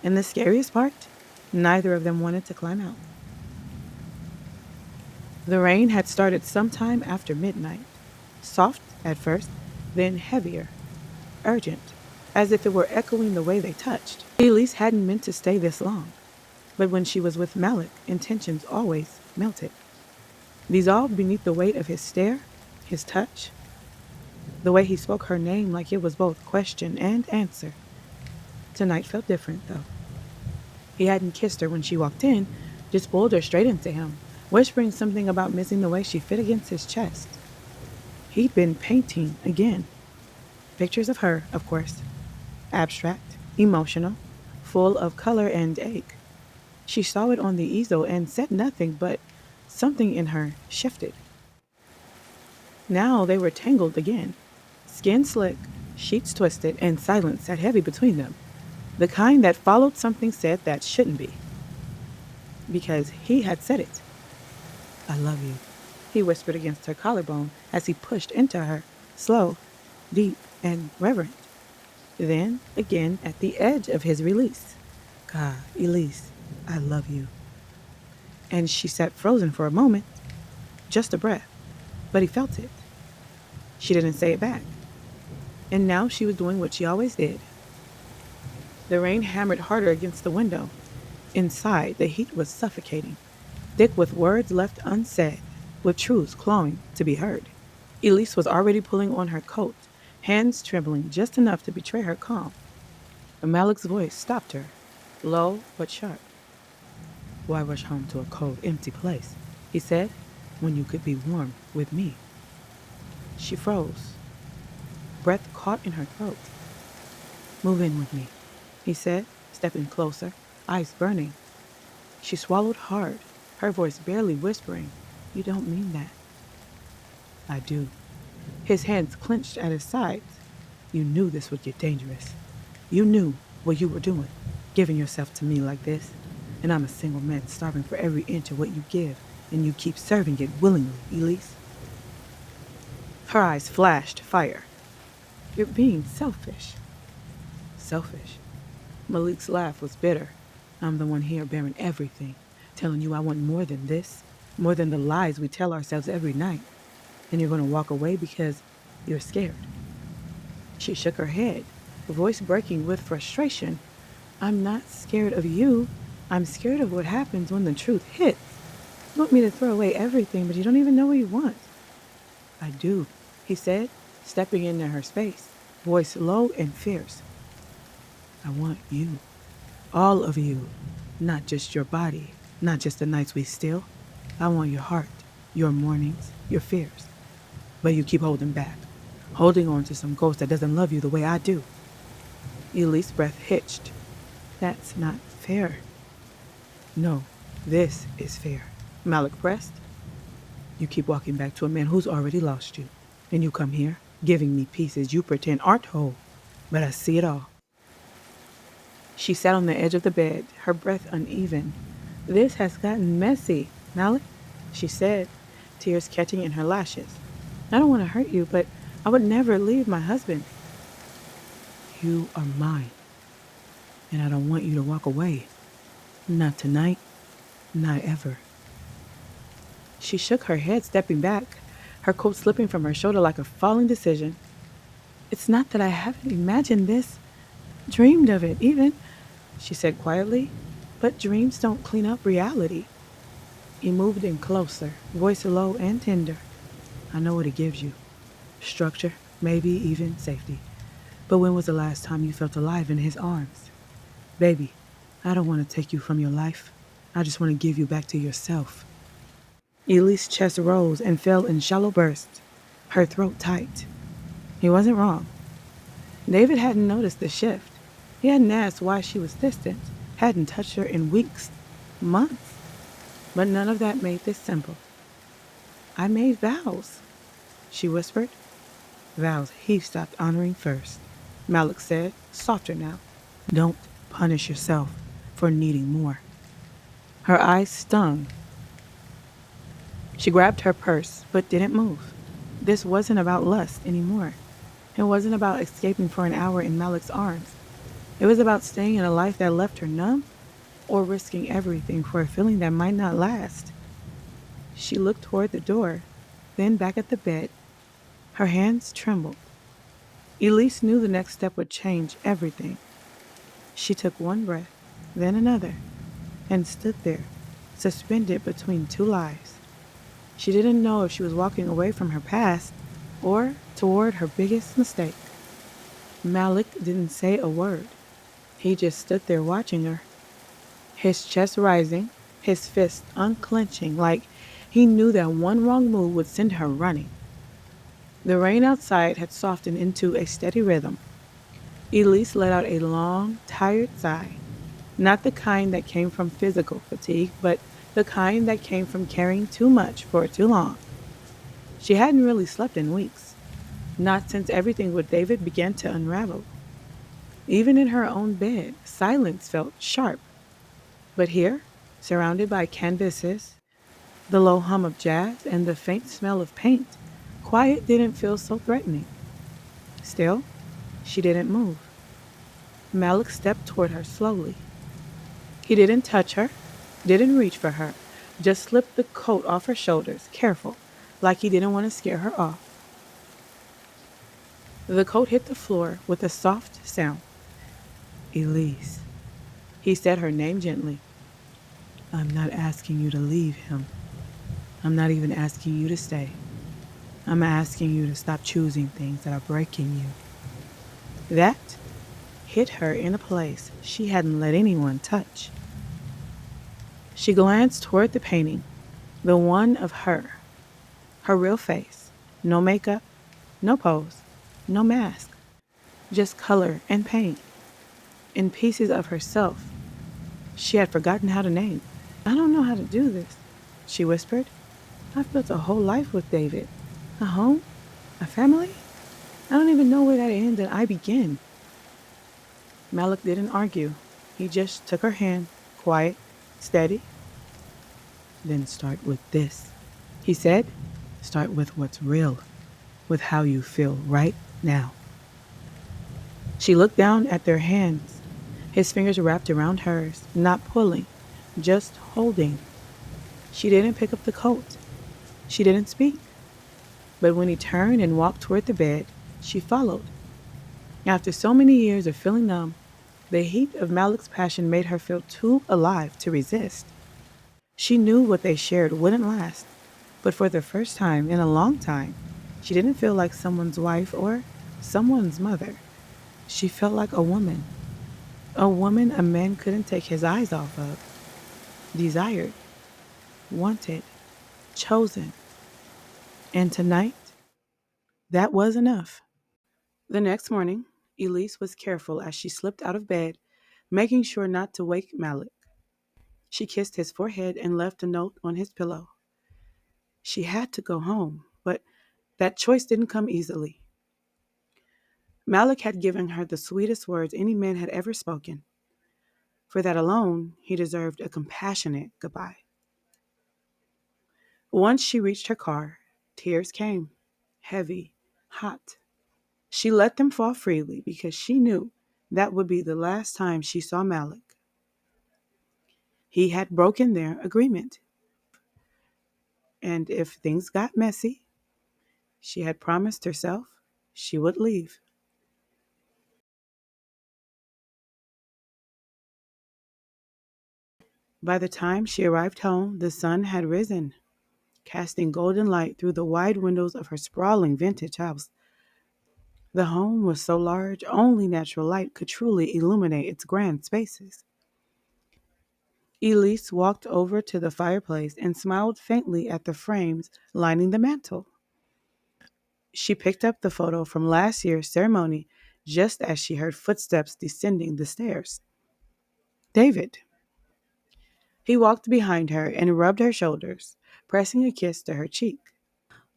And the scariest part, neither of them wanted to climb out. The rain had started sometime after midnight, soft at first, then heavier, urgent, as if it were echoing the way they touched. Elise hadn't meant to stay this long, but when she was with Malik, intentions always melted, dissolved beneath the weight of his stare, his touch, the way he spoke her name like it was both question and answer. Tonight felt different, though. He hadn't kissed her when she walked in, just pulled her straight into him, whispering something about missing the way she fit against his chest. He'd been painting again. Pictures of her, of course. Abstract, emotional, full of color and ache. She saw it on the easel and said nothing, but something in her shifted. Now they were tangled again. Skin slick, sheets twisted, and silence sat heavy between them. The kind that followed something said that shouldn't be. Because he had said it. I love you, he whispered against her collarbone as he pushed into her, slow, deep, and reverent. Then, again, at the edge of his release. God, Elise, I love you. And she sat frozen for a moment, just a breath, but he felt it. She didn't say it back. And now she was doing what she always did. The rain hammered harder against the window. Inside, the heat was suffocating, thick with words left unsaid, with truths clawing to be heard. Elise was already pulling on her coat, hands trembling just enough to betray her calm. Malik's voice stopped her, low but sharp. Why rush home to a cold, empty place, he said, when you could be warm with me? She froze, breath caught in her throat. Move in with me, he said, stepping closer, eyes burning. She swallowed hard, her voice barely whispering, You don't mean that. I do. His hands clenched at his sides. You knew this would get dangerous. You knew what you were doing, giving yourself to me like this. And I'm a single man starving for every inch of what you give, and you keep serving it willingly, Elise. Her eyes flashed fire. You're being selfish. Selfish? Malik's laugh was bitter. I'm the one here bearing everything, telling you I want more than this, more than the lies we tell ourselves every night. And you're going to walk away because you're scared. She shook her head, her voice breaking with frustration. I'm not scared of you. I'm scared of what happens when the truth hits. You want me to throw away everything, but you don't even know what you want. I do, he said, stepping into her space, voice low and fierce. I want you. All of you. Not just your body, not just the nights we steal. I want your heart, your mornings, your fears. But you keep holding back, holding on to some ghost that doesn't love you the way I do. Elise's breath hitched. That's not fair. No, this is fair, Malik pressed. You keep walking back to a man who's already lost you. And you come here, giving me pieces you pretend aren't whole. But I see it all. She sat on the edge of the bed, her breath uneven. This has gotten messy, Malik, she said, tears catching in her lashes. I don't want to hurt you, but I would never leave my husband. You are mine. And I don't want you to walk away. Not tonight, not ever. She shook her head, stepping back, her coat slipping from her shoulder like a falling decision. It's not that I haven't imagined this, dreamed of it even, she said quietly, but dreams don't clean up reality. He moved in closer, voice low and tender. I know what it gives you. Structure, maybe even safety. But when was the last time you felt alive in his arms? Baby, I don't want to take you from your life. I just want to give you back to yourself. Elise's chest rose and fell in shallow bursts, her throat tight. He wasn't wrong. David hadn't noticed the shift. He hadn't asked why she was distant, hadn't touched her in weeks, months. But none of that made this simple. I made vows, she whispered. Vows he stopped honoring first, Malik said, softer now. Don't punish yourself for needing more. Her eyes stung. She grabbed her purse, but didn't move. This wasn't about lust anymore. It wasn't about escaping for an hour in Malik's arms. It was about staying in a life that left her numb or risking everything for a feeling that might not last. She looked toward the door, then back at the bed. Her hands trembled. Elise knew the next step would change everything. She took one breath, then another, and stood there, suspended between two lives. She didn't know if she was walking away from her past or toward her biggest mistake. Malik didn't say a word. He just stood there watching her, his chest rising, his fist unclenching like he knew that one wrong move would send her running. The rain outside had softened into a steady rhythm. Elise let out a long, tired sigh, not the kind that came from physical fatigue, but the kind that came from carrying too much for too long. She hadn't really slept in weeks, not since everything with David began to unravel. Even in her own bed, silence felt sharp. But here, surrounded by canvases, The low hum of jazz and the faint smell of paint, quiet didn't feel so threatening. Still, she didn't move. Malik stepped toward her slowly. He didn't touch her, didn't reach for her, just slipped the coat off her shoulders, careful, like he didn't want to scare her off. The coat hit the floor with a soft sound. Elise. He said her name gently. I'm not asking you to leave him. I'm not even asking you to stay. I'm asking you to stop choosing things that are breaking you. That hit her in a place she hadn't let anyone touch. She glanced toward the painting, the one of her real face. No makeup, no pose, no mask, just color and paint, and pieces of herself she had forgotten how to name. I don't know how to do this, she whispered. I've built a whole life with David. A home, a family. I don't even know where that ends and I begin. Malik didn't argue. He just took her hand, quiet, steady. Then start with this, he said. Start with what's real, with how you feel right now. She looked down at their hands, his fingers wrapped around hers, not pulling, just holding. She didn't pick up the coat. She didn't speak. But when he turned and walked toward the bed, she followed. After so many years of feeling numb, the heat of Malik's passion made her feel too alive to resist. She knew what they shared wouldn't last, but for the first time in a long time, she didn't feel like someone's wife or someone's mother. She felt like a woman a man couldn't take his eyes off of, desired, wanted, chosen. And tonight, that was enough. The next morning, Elise was careful as she slipped out of bed, making sure not to wake Malik. She kissed his forehead and left a note on his pillow. She had to go home, but that choice didn't come easily. Malik had given her the sweetest words any man had ever spoken. For that alone, he deserved a compassionate goodbye. Once she reached her car, tears came, heavy, hot. She let them fall freely because she knew that would be the last time she saw Malik. He had broken their agreement. And if things got messy, she had promised herself she would leave. By the time she arrived home, the sun had risen, casting golden light through the wide windows of her sprawling vintage house. The home was so large, only natural light could truly illuminate its grand spaces. Elise walked over to the fireplace and smiled faintly at the frames lining the mantel. She picked up the photo from last year's ceremony just as she heard footsteps descending the stairs. David. He walked behind her and rubbed her shoulders, pressing a kiss to her cheek.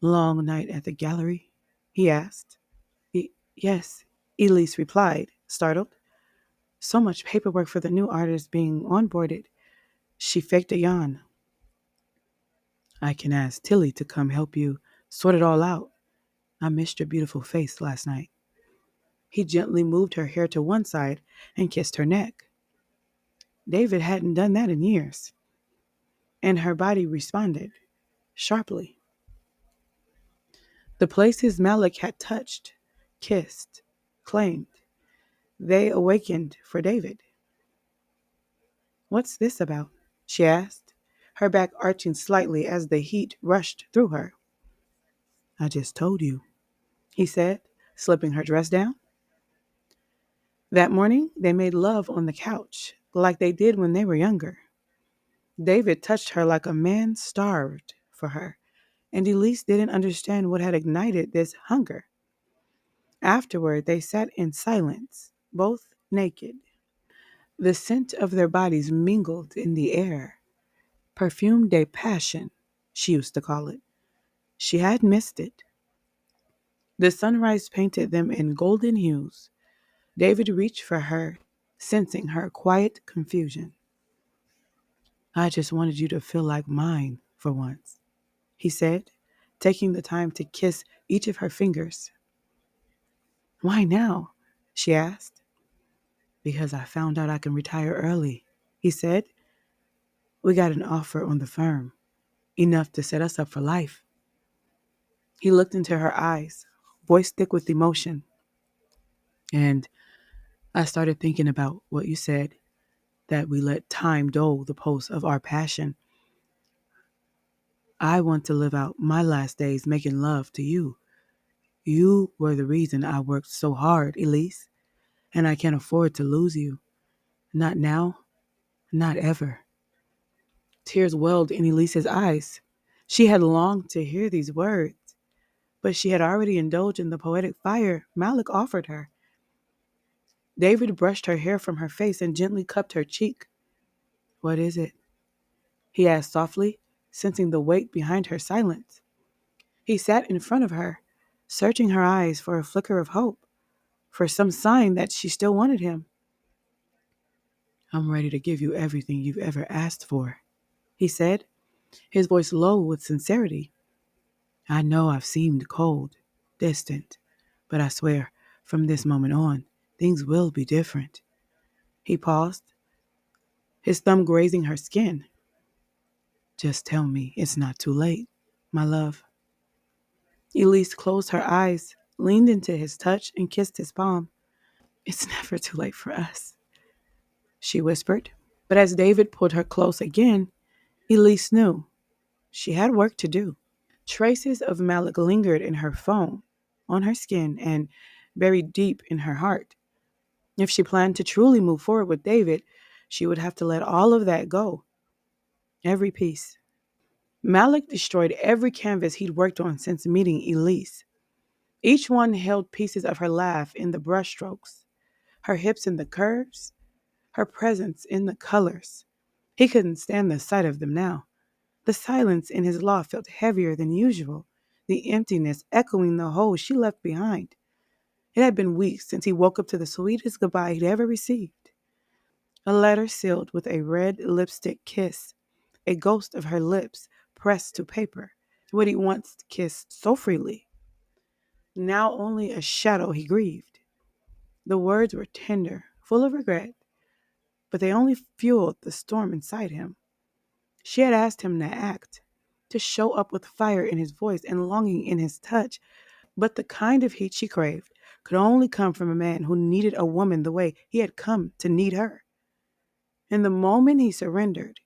Long night at the gallery? He asked. Yes, Elise replied, startled. So much paperwork for the new artist being onboarded. She faked a yawn. I can ask Tilly to come help you sort it all out. I missed your beautiful face last night. He gently moved her hair to one side and kissed her neck. David hadn't done that in years. And her body responded, sharply. The places Malik had touched, kissed, claimed, they awakened for David. What's this about? She asked, her back arching slightly as the heat rushed through her. I just told you, he said, slipping her dress down. That morning, they made love on the couch, like they did when they were younger. David touched her like a man starved for her, and Elise didn't understand what had ignited this hunger. Afterward, they sat in silence, both naked. The scent of their bodies mingled in the air. Perfume de passion, she used to call it. She had missed it. The sunrise painted them in golden hues. David reached for her, sensing her quiet confusion. I just wanted you to feel like mine for once, he said, taking the time to kiss each of her fingers. Why now? She asked. Because I found out I can retire early, he said. We got an offer on the firm, enough to set us up for life. He looked into her eyes, voice thick with emotion. And I started thinking about what you said, that we let time dull the pulse of our passion. I want to live out my last days making love to you. You were the reason I worked so hard, Elise, and I can't afford to lose you. Not now, not ever. Tears welled in Elise's eyes. She had longed to hear these words, but she had already indulged in the poetic fire Malik offered her. David brushed her hair from her face and gently cupped her cheek. What is it? He asked softly, sensing the weight behind her silence. He sat in front of her, searching her eyes for a flicker of hope, for some sign that she still wanted him. I'm ready to give you everything you've ever asked for, he said, his voice low with sincerity. I know I've seemed cold, distant, but I swear, from this moment on, things will be different. He paused, his thumb grazing her skin. Just tell me it's not too late, my love. Elise closed her eyes, leaned into his touch, and kissed his palm. It's never too late for us, she whispered. But as David pulled her close again, Elise knew she had work to do. Traces of Malik lingered in her phone, on her skin, and buried deep in her heart. If she planned to truly move forward with David, she would have to let all of that go. Every piece. Malik destroyed every canvas he'd worked on since meeting Elise. Each one held pieces of her laugh in the brushstrokes, her hips in the curves, her presence in the colors. He couldn't stand the sight of them now. The silence in his loft felt heavier than usual, the emptiness echoing the hole she left behind. It had been weeks since he woke up to the sweetest goodbye he'd ever received. A letter sealed with a red lipstick kiss, a ghost of her lips pressed to paper, what he once kissed so freely. Now only a shadow he grieved. The words were tender, full of regret, but they only fueled the storm inside him. She had asked him to act, to show up with fire in his voice and longing in his touch, but the kind of heat she craved could only come from a man who needed a woman the way he had come to need her. In the moment he surrendered,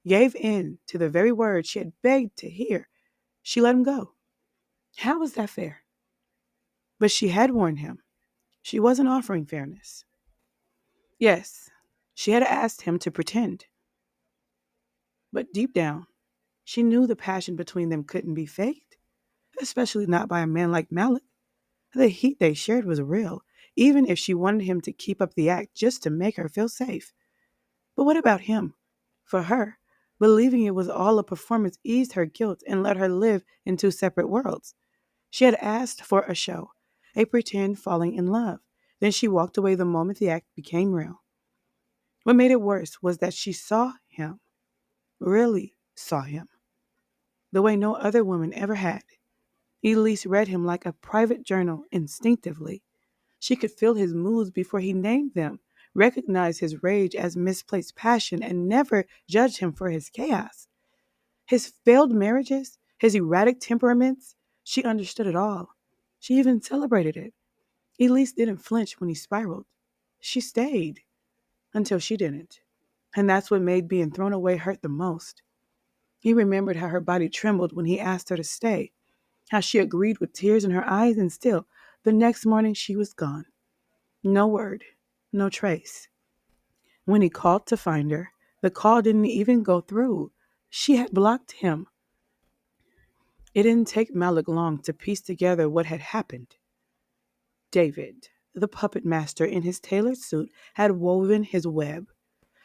gave in to the very words she had begged to hear, she let him go. How was that fair? But she had warned him. She wasn't offering fairness. Yes, she had asked him to pretend. But deep down, she knew the passion between them couldn't be faked, especially not by a man like Malik. The heat they shared was real, even if she wanted him to keep up the act just to make her feel safe. But what about him? For her, believing it was all a performance eased her guilt and let her live in two separate worlds. She had asked for a show, a pretend falling in love. Then she walked away the moment the act became real. What made it worse was that she saw him, really saw him, the way no other woman ever had. Elise read him like a private journal instinctively. She could feel his moods before he named them, recognize his rage as misplaced passion, and never judge him for his chaos. His failed marriages, his erratic temperaments, she understood it all. She even celebrated it. Elise didn't flinch when he spiraled. She stayed until she didn't. And that's what made being thrown away hurt the most. He remembered how her body trembled when he asked her to stay, how she agreed with tears in her eyes, and still, the next morning she was gone. No word, no trace. When he called to find her, the call didn't even go through. She had blocked him. It didn't take Malik long to piece together what had happened. David, the puppet master in his tailored suit, had woven his web.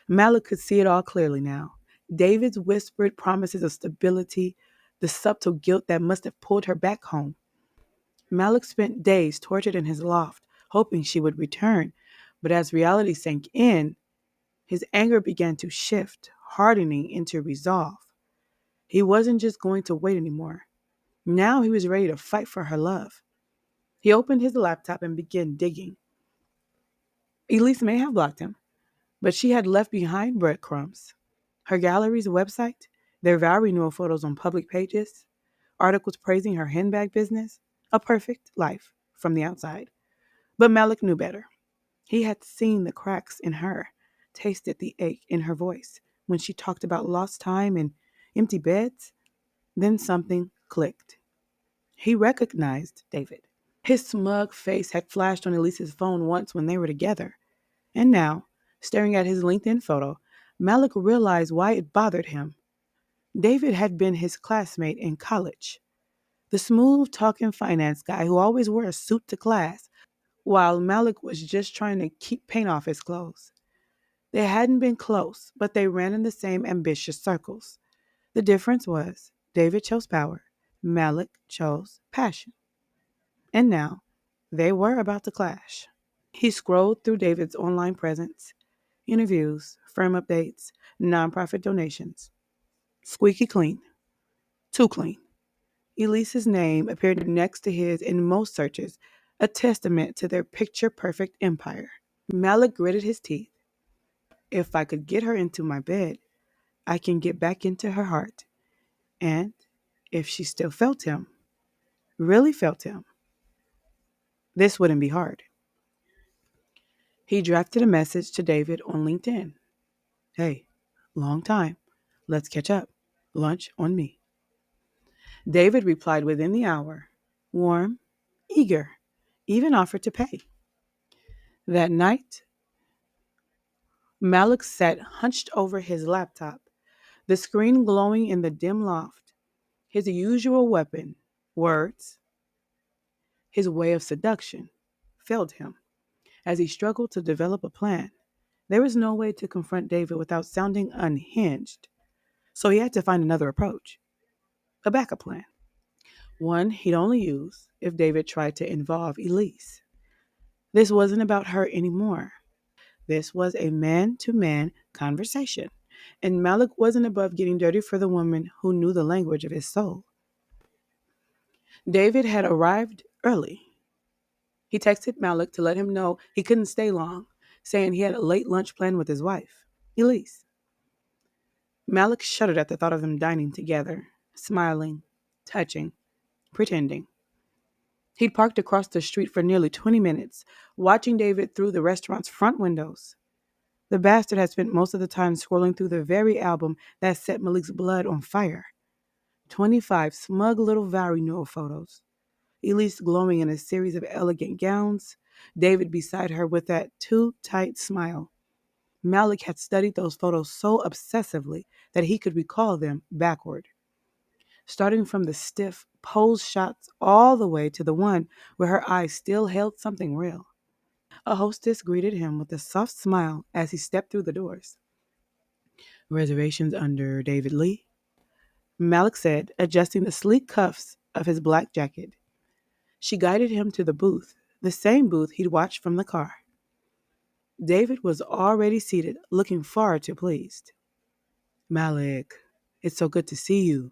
Malik could see it all clearly now. David's whispered promises of stability, the subtle guilt that must have pulled her back home. Malik spent days tortured in his loft, hoping she would return, but as reality sank in, his anger began to shift, hardening into resolve. He wasn't just going to wait anymore. Now he was ready to fight for her love. He opened his laptop and began digging. Elise may have blocked him, but she had left behind breadcrumbs. Her gallery's website, their vow renewal photos on public pages, articles praising her handbag business, a perfect life from the outside. But Malik knew better. He had seen the cracks in her, tasted the ache in her voice when she talked about lost time and empty beds. Then something clicked. He recognized David. His smug face had flashed on Elise's phone once when they were together. And now, staring at his LinkedIn photo, Malik realized why it bothered him. David had been his classmate in college, the smooth talking finance guy who always wore a suit to class, while Malik was just trying to keep paint off his clothes. They hadn't been close, but they ran in the same ambitious circles. The difference was David chose power, Malik chose passion. And now, they were about to clash. He scrolled through David's online presence, interviews, firm updates, nonprofit donations. Squeaky clean. Too clean. Elise's name appeared next to his in most searches, a testament to their picture perfect empire. Malik gritted his teeth. If I could get her into my bed, I can get back into her heart. And if she still felt him, really felt him, this wouldn't be hard. He drafted a message to David on LinkedIn. Hey, long time. Let's catch up. Lunch on me. David replied within the hour, warm, eager, even offered to pay. That night, Malik sat hunched over his laptop, the screen glowing in the dim loft. His usual weapon, words, his way of seduction, failed him as he struggled to develop a plan. There was no way to confront David without sounding unhinged, so he had to find another approach, a backup plan. One he'd only use if David tried to involve Elise. This wasn't about her anymore. This was a man to man conversation, and Malik wasn't above getting dirty for the woman who knew the language of his soul. David had arrived early. He texted Malik to let him know he couldn't stay long, saying he had a late lunch plan with his wife, Elise. Malik shuddered at the thought of them dining together, smiling, touching, pretending. He'd parked across the street for nearly 20 minutes, watching David through the restaurant's front windows. The bastard had spent most of the time scrolling through the very album that set Malik's blood on fire. 25 smug little vow renewal photos. Elise glowing in a series of elegant gowns, David beside her with that too tight smile. Malik had studied those photos so obsessively that he could recall them backward, starting from the stiff, pose shots all the way to the one where her eyes still held something real. A hostess greeted him with a soft smile as he stepped through the doors. Reservations under David Lee? Malik said, adjusting the sleek cuffs of his black jacket. She guided him to the booth, the same booth he'd watched from the car. David was already seated, looking far too pleased. Malik, it's so good to see you.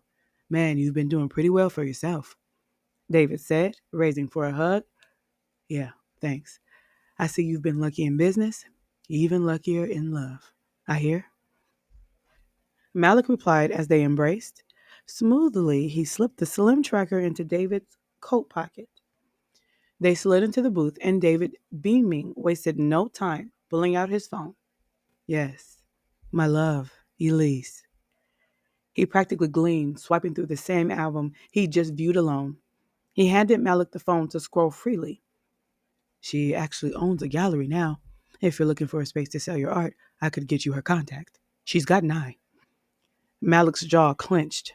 Man, you've been doing pretty well for yourself, David said, raising for a hug. Yeah, thanks. I see you've been lucky in business, even luckier in love. I hear. Malik replied as they embraced. Smoothly, he slipped the slim tracker into David's coat pocket. They slid into the booth, and David, beaming, wasted no time pulling out his phone. Yes, my love, Elise. He practically gleamed, swiping through the same album he'd just viewed alone. He handed Malik the phone to scroll freely. She actually owns a gallery now. If you're looking for a space to sell your art, I could get you her contact. She's got an eye. Malik's jaw clenched.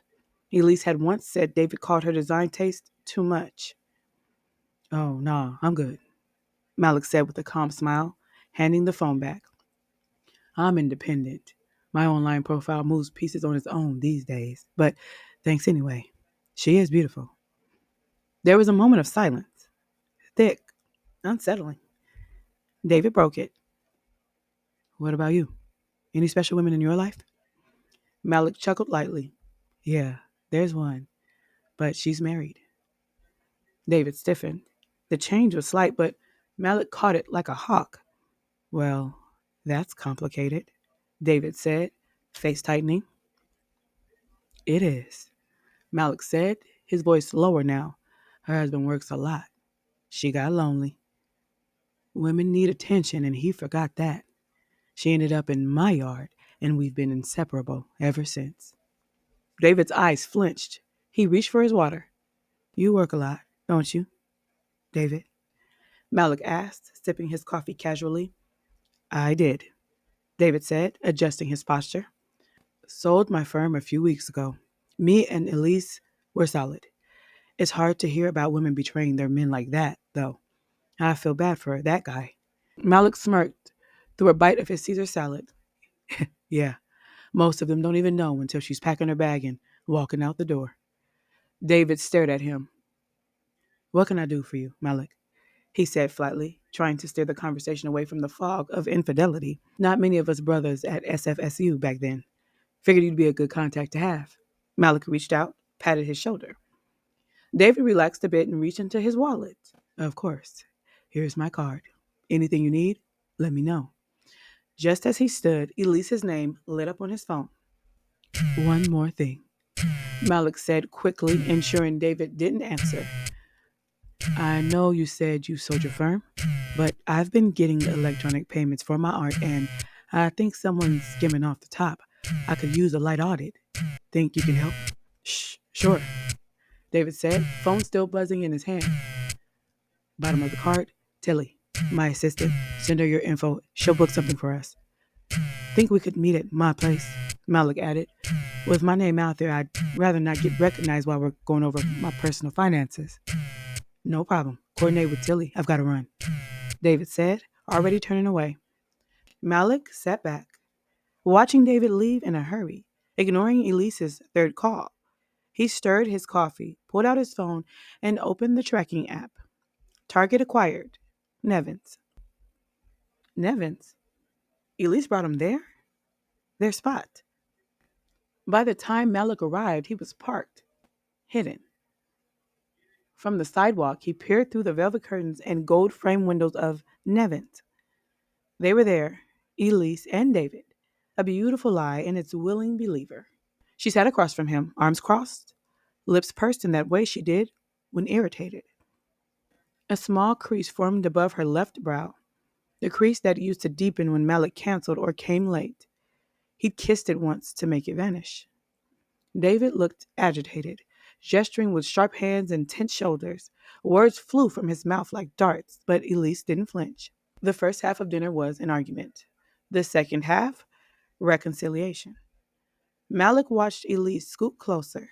Elise had once said David called her design taste too much. Oh, nah, I'm good, Malik said with a calm smile, handing the phone back. I'm independent. My online profile moves pieces on its own these days, but thanks anyway. She is beautiful. There was a moment of silence, thick, unsettling. David broke it. What about you? Any special women in your life? Malik chuckled lightly. Yeah, there's one, but she's married. David stiffened. The change was slight, but Malik caught it like a hawk. Well, that's complicated, David said, face tightening. It is, Malik said, his voice lower now. Her husband works a lot. She got lonely. Women need attention, and he forgot that. She ended up in my yard, and we've been inseparable ever since. David's eyes flinched. He reached for his water. You work a lot, don't you, David? Malik asked, sipping his coffee casually. I did, David said, adjusting his posture. Sold my firm a few weeks ago. Me and Elise were solid. It's hard to hear about women betraying their men like that, though. I feel bad for that guy. Malik smirked through a bite of his Caesar salad. Yeah, most of them don't even know until she's packing her bag and walking out the door. David stared at him. What can I do for you, Malik? He said flatly, trying to steer the conversation away from the fog of infidelity. Not many of us brothers at SFSU back then. Figured you'd be a good contact to have. Malik reached out, patted his shoulder. David relaxed a bit and reached into his wallet. Of course. Here's my card. Anything you need, let me know. Just as he stood, Elise's name lit up on his phone. One more thing, Malik said quickly, ensuring David didn't answer. I know you said you sold your firm, but I've been getting electronic payments for my art, and I think someone's skimming off the top. I could use a light audit. Think you can help? Sure, David said, phone still buzzing in his hand. Bottom of the card, Tilly, my assistant. Send her your info. She'll book something for us. Think we could meet at my place, Malik added. With my name out there, I'd rather not get recognized while we're going over my personal finances. No problem. Coordinate with Tilly. I've got to run, David said, already turning away. Malik sat back, watching David leave in a hurry, ignoring Elise's third call. He stirred his coffee, pulled out his phone, and opened the tracking app. Target acquired. Nevins. Nevins? Elise brought him there? Their spot. By the time Malik arrived, he was parked, hidden. From the sidewalk, he peered through the velvet curtains and gold framed windows of Nevins. They were there, Elise and David, a beautiful lie and its willing believer. She sat across from him, arms crossed, lips pursed in that way she did when irritated. A small crease formed above her left brow, the crease that used to deepen when Malik canceled or came late. He'd kissed it once to make it vanish. David looked agitated, gesturing with sharp hands and tense shoulders. Words flew from his mouth like darts, but Elise didn't flinch. The first half of dinner was an argument. The second half, reconciliation. Malik watched Elise scoot closer,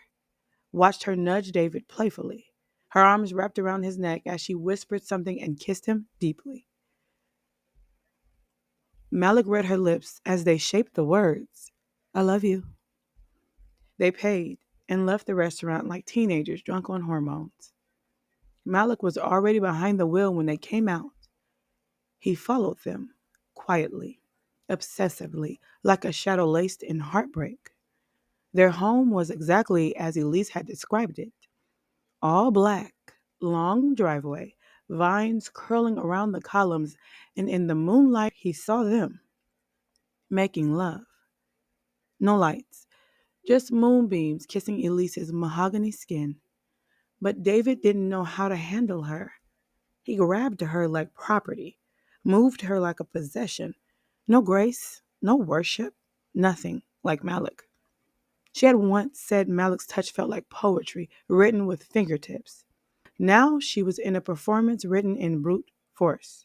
watched her nudge David playfully, her arms wrapped around his neck as she whispered something and kissed him deeply. Malik read her lips as they shaped the words, I love you. They paid and left the restaurant like teenagers drunk on hormones. Malik was already behind the wheel when they came out. He followed them, quietly, obsessively, like a shadow laced in heartbreak. Their home was exactly as Elise had described it. All black, long driveway, vines curling around the columns, and in the moonlight he saw them, making love. No lights, just moonbeams kissing Elise's mahogany skin. But David didn't know how to handle her. He grabbed her like property, moved her like a possession. No grace, no worship, nothing like Malik. She had once said Malik's touch felt like poetry written with fingertips. Now she was in a performance written in brute force.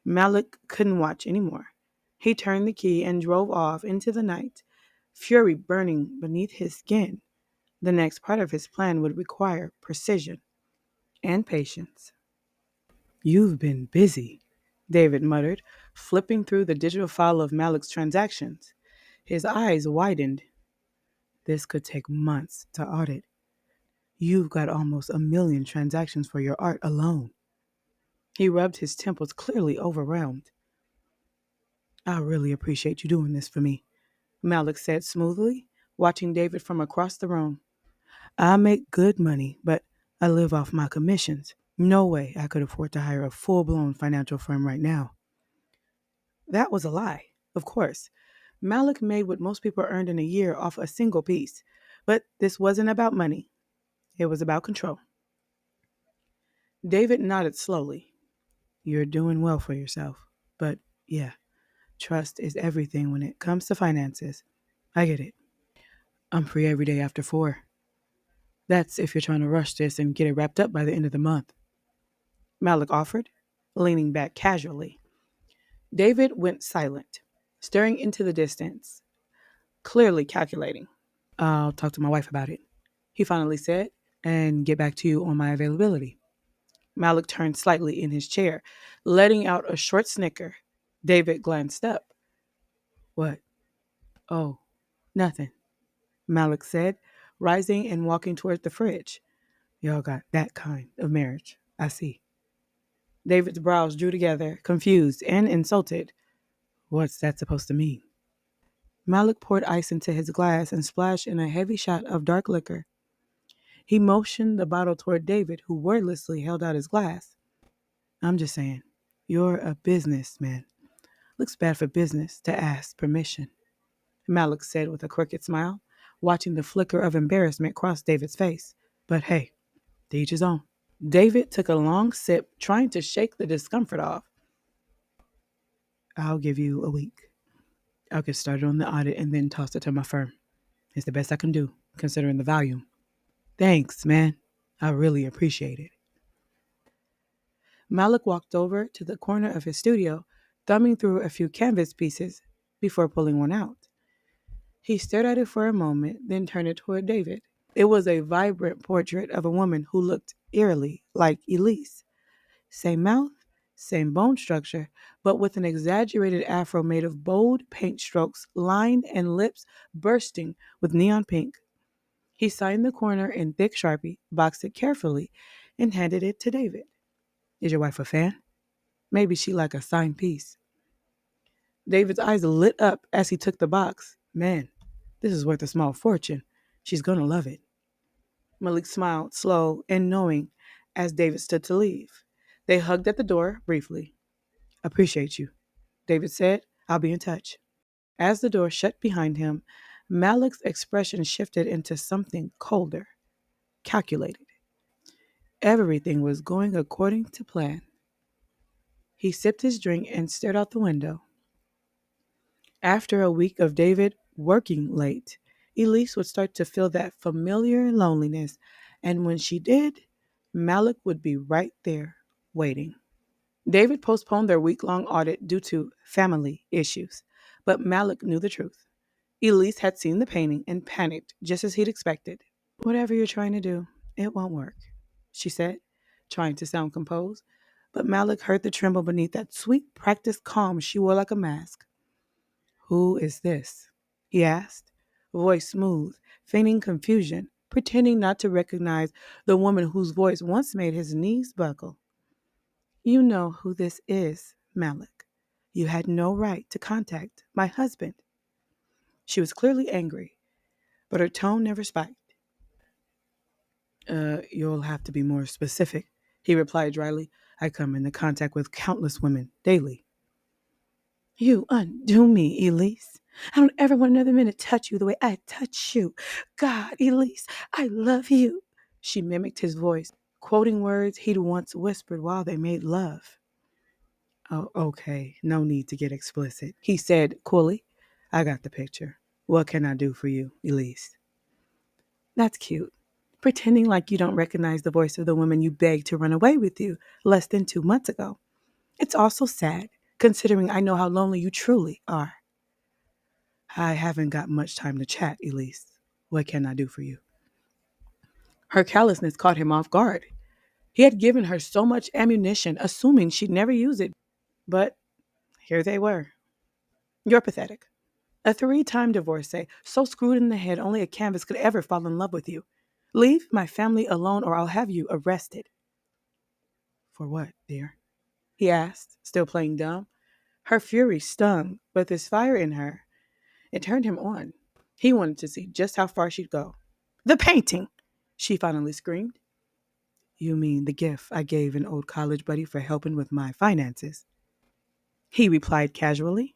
Malik couldn't watch anymore. He turned the key and drove off into the night, fury burning beneath his skin. The next part of his plan would require precision and patience. You've been busy, David muttered, flipping through the digital file of Malik's transactions. His eyes widened. This could take months to audit. You've got almost 1 million transactions for your art alone. He rubbed his temples, clearly overwhelmed. I really appreciate you doing this for me, Malik said smoothly, watching David from across the room. I make good money, but I live off my commissions. No way I could afford to hire a full blown financial firm right now. That was a lie, of course. Malik made what most people earned in a year off a single piece. But this wasn't about money, it was about control. David nodded slowly. You're doing well for yourself. But yeah, trust is everything when it comes to finances. I get it. I'm free every day after 4. That's if you're trying to rush this and get it wrapped up by the end of the month. Malik offered, leaning back casually. David went silent, staring into the distance, clearly calculating. I'll talk to my wife about it, he finally said, and get back to you on my availability. Malik turned slightly in his chair, letting out a short snicker. David glanced up. What? Oh, nothing, Malik said, rising and walking toward the fridge. Y'all got that kind of marriage. I see. David's brows drew together, confused and insulted. What's that supposed to mean? Malik poured ice into his glass and splashed in a heavy shot of dark liquor. He motioned the bottle toward David, who wordlessly held out his glass. I'm just saying, you're a businessman. Looks bad for business to ask permission, Malik said with a crooked smile, watching the flicker of embarrassment cross David's face. But hey, to each his own. David took a long sip, trying to shake the discomfort off. I'll give you a week. I'll get started on the audit and then toss it to my firm. It's the best I can do, considering the volume. Thanks, man. I really appreciate it. Malik walked over to the corner of his studio, thumbing through a few canvas pieces before pulling one out. He stared at it for a moment, then turned it toward David. It was a vibrant portrait of a woman who looked eerily like Elise. Same mouth, same bone structure, but with an exaggerated afro made of bold paint strokes lined and lips bursting with neon pink. He signed the corner in thick Sharpie, boxed it carefully, and handed it to David. Is your wife a fan? Maybe she like a signed piece. David's eyes lit up as he took the box. Man, this is worth a small fortune. She's gonna love it. Malik smiled, slow and knowing, as David stood to leave. They hugged at the door briefly. Appreciate you, David said. I'll be in touch. As the door shut behind him, Malik's expression shifted into something colder, calculated. Everything was going according to plan. He sipped his drink and stared out the window. After a week of David working late, Elise would start to feel that familiar loneliness, and when she did, Malik would be right there, waiting. David postponed their week-long audit due to family issues, but Malik knew the truth. Elise had seen the painting and panicked just as he'd expected. Whatever you're trying to do, it won't work, she said, trying to sound composed, but Malik heard the tremble beneath that sweet practiced calm she wore like a mask. Who is this? He asked, voice smooth, feigning confusion, pretending not to recognize the woman whose voice once made his knees buckle. You know who this is, Malik. You had no right to contact my husband. She was clearly angry, but her tone never spiked. You'll have to be more specific, he replied dryly. I come into contact with countless women daily. You undo me, Elise. I don't ever want another man to touch you the way I touch you. God, Elise, I love you. She mimicked his voice, quoting words he'd once whispered while they made love. Oh, okay, no need to get explicit, he said coolly. I got the picture. What can I do for you, Elise? That's cute. Pretending like you don't recognize the voice of the woman you begged to run away with you less than 2 months ago. It's also sad, considering I know how lonely you truly are. I haven't got much time to chat, Elise. What can I do for you? Her callousness caught him off guard. He had given her so much ammunition, assuming she'd never use it. But here they were. You're pathetic. A 3-time divorcee, so screwed in the head only a canvas could ever fall in love with you. Leave my family alone or I'll have you arrested. For what, dear? He asked, still playing dumb. Her fury stung, but this fire in her, it turned him on. He wanted to see just how far she'd go. The painting, she finally screamed. You mean the gift I gave an old college buddy for helping with my finances? He replied casually.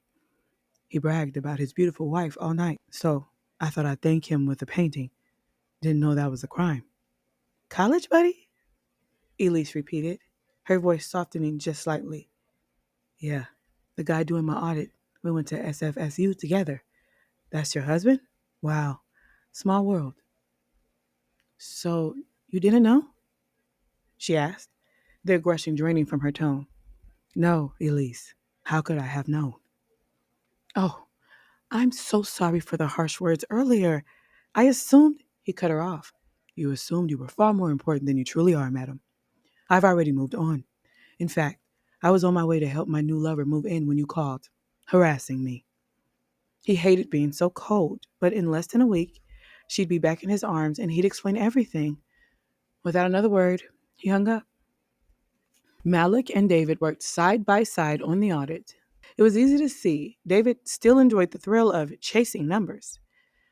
He bragged about his beautiful wife all night, so I thought I'd thank him with a painting. Didn't know that was a crime. College buddy? Elise repeated, her voice softening just slightly. Yeah, the guy doing my audit. We went to SFSU together. That's your husband? Wow. Small world. So, you didn't know? She asked, the aggression draining from her tone. No, Elise. How could I have known? Oh, I'm so sorry for the harsh words earlier. I assumed he cut her off. You assumed you were far more important than you truly are, madam. I've already moved on. In fact, I was on my way to help my new lover move in when you called, harassing me. He hated being so cold, but in less than a week, she'd be back in his arms and he'd explain everything. Without another word, he hung up. Malik and David worked side by side on the audit. It was easy to see David still enjoyed the thrill of chasing numbers.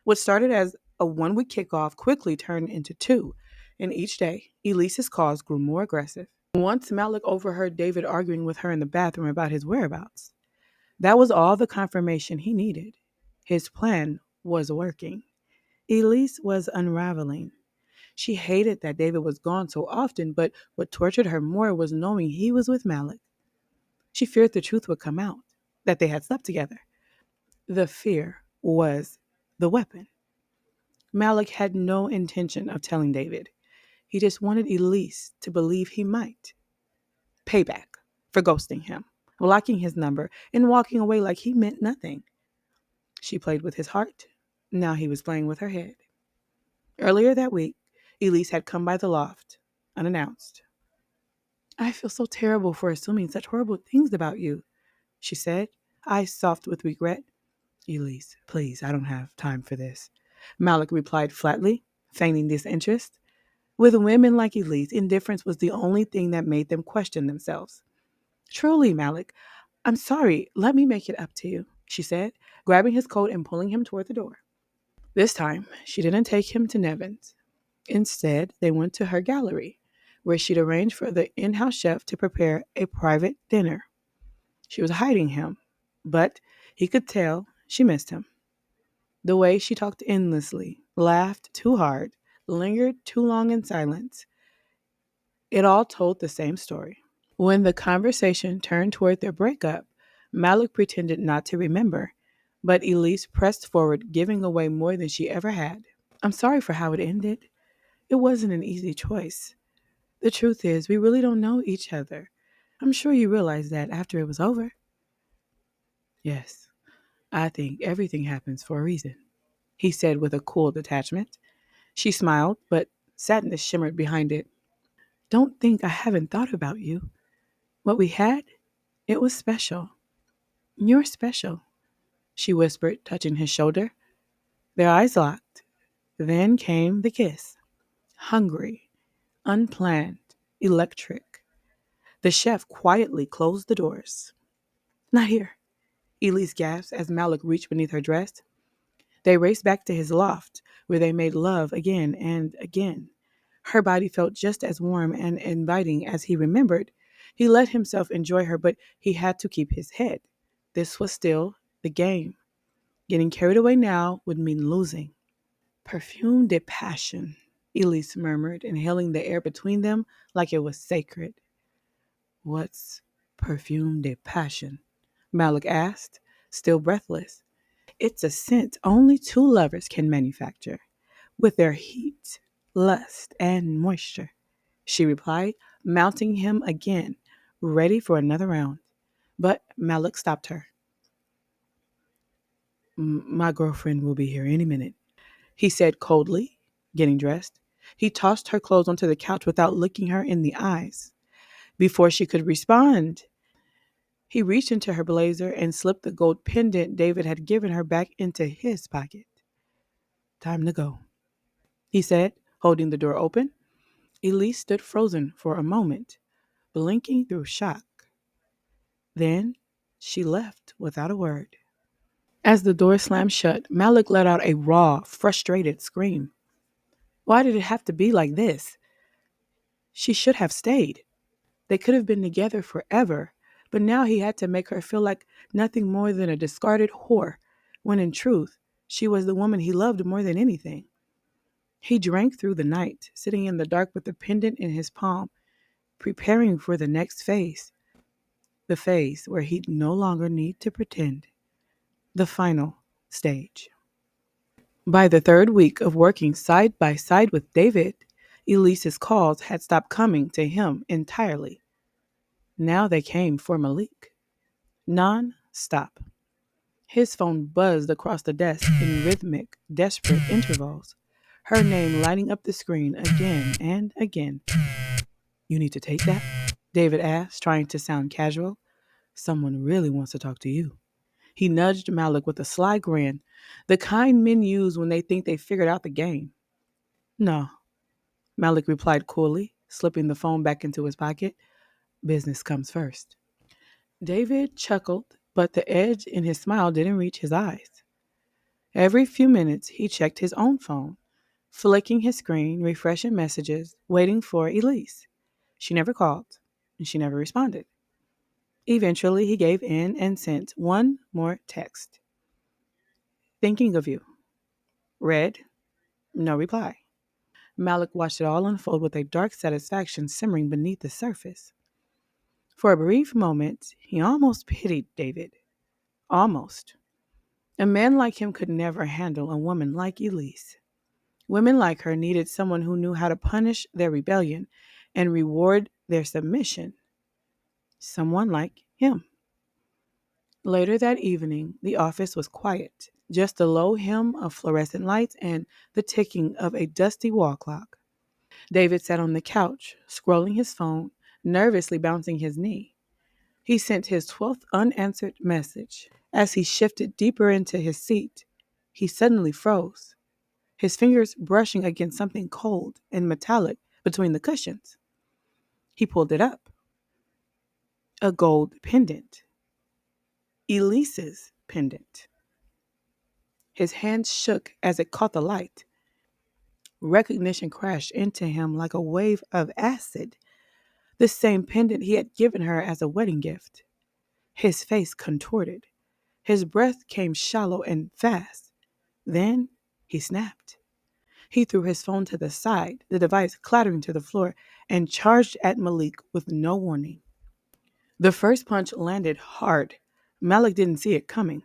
What started as a 1 week kickoff quickly turned into two, and each day, Elise's calls grew more aggressive. Once Malik overheard David arguing with her in the bathroom about his whereabouts. That was all the confirmation he needed. His plan was working. Elise was unraveling. She hated that David was gone so often, but what tortured her more was knowing he was with Malik. She feared the truth would come out, that they had slept together. The fear was the weapon. Malik had no intention of telling David. He just wanted Elise to believe he might. Payback for ghosting him, blocking his number, and walking away like he meant nothing. She played with his heart. Now he was playing with her head. Earlier that week, Elise had come by the loft, unannounced. I feel so terrible for assuming such horrible things about you, she said, eyes soft with regret. Elise, please, I don't have time for this. Malik replied flatly, feigning disinterest. With women like Elise, indifference was the only thing that made them question themselves. Truly, Malik, I'm sorry. Let me make it up to you, she said, grabbing his coat and pulling him toward the door. This time, she didn't take him to Nevin's. Instead, they went to her gallery, where she'd arranged for the in house chef to prepare a private dinner. She was hiding him, but he could tell she missed him. The way she talked endlessly, laughed too hard, lingered too long in silence, it all told the same story. When the conversation turned toward their breakup, Malik pretended not to remember, but Elise pressed forward, giving away more than she ever had. I'm sorry for how it ended. It wasn't an easy choice. The truth is, we really don't know each other. I'm sure you realized that after it was over. Yes, I think everything happens for a reason, he said with a cool detachment. She smiled, but sadness shimmered behind it. Don't think I haven't thought about you. What we had, it was special. You're special, she whispered, touching his shoulder. Their eyes locked. Then came the kiss. Hungry, unplanned, electric. The chef quietly closed the doors. Not here, Elise gasped as Malik reached beneath her dress. They raced back to his loft, where they made love again and again. Her body felt just as warm and inviting as he remembered. He let himself enjoy her, but he had to keep his head. This was still the game. Getting carried away now would mean losing. Perfume de passion, Elise murmured, inhaling the air between them like it was sacred. What's perfume de passion? Malik asked, still breathless. It's a scent only two lovers can manufacture, with their heat, lust, and moisture, she replied, mounting him again, ready for another round. But Malik stopped her. My girlfriend will be here any minute, he said coldly, getting dressed. He tossed her clothes onto the couch without looking her in the eyes. Before she could respond, he reached into her blazer and slipped the gold pendant David had given her back into his pocket. Time to go, he said, holding the door open. Elise stood frozen for a moment, blinking through shock. Then she left without a word. As the door slammed shut, Malik let out a raw, frustrated scream. Why did it have to be like this? She should have stayed. They could have been together forever, but now he had to make her feel like nothing more than a discarded whore, when in truth, she was the woman he loved more than anything. He drank through the night, sitting in the dark with the pendant in his palm, preparing for the next phase, the phase where he'd no longer need to pretend, the final stage. By the third week of working side by side with David, Elise's calls had stopped coming to him entirely. Now they came for Malik. Non-stop. His phone buzzed across the desk in rhythmic, desperate intervals, her name lighting up the screen again and again. You need to take that? David asked, trying to sound casual. Someone really wants to talk to you. He nudged Malik with a sly grin, the kind men use when they think they figured out the game. No, Malik replied coolly, slipping the phone back into his pocket. Business comes first. David chuckled, but the edge in his smile didn't reach his eyes. Every few minutes, he checked his own phone, flicking his screen, refreshing messages, waiting for Elise. She never called, and she never responded. Eventually, he gave in and sent one more text. Thinking of you. Read. No reply. Malik watched it all unfold with a dark satisfaction simmering beneath the surface. For a brief moment, he almost pitied David. Almost. A man like him could never handle a woman like Elise. Women like her needed someone who knew how to punish their rebellion and reward their submission. Someone like him. Later that evening, the office was quiet, just the low hum of fluorescent lights and the ticking of a dusty wall clock. David sat on the couch, scrolling his phone, nervously bouncing his knee. He sent his 12th unanswered message. As he shifted deeper into his seat, he suddenly froze, his fingers brushing against something cold and metallic between the cushions. He pulled it up. A gold pendant. Elise's pendant. His hand shook as it caught the light. Recognition crashed into him like a wave of acid. The same pendant he had given her as a wedding gift. His face contorted. His breath came shallow and fast. Then he snapped. He threw his phone to the side, the device clattering to the floor, and charged at Malik with no warning. The first punch landed hard. Malik didn't see it coming.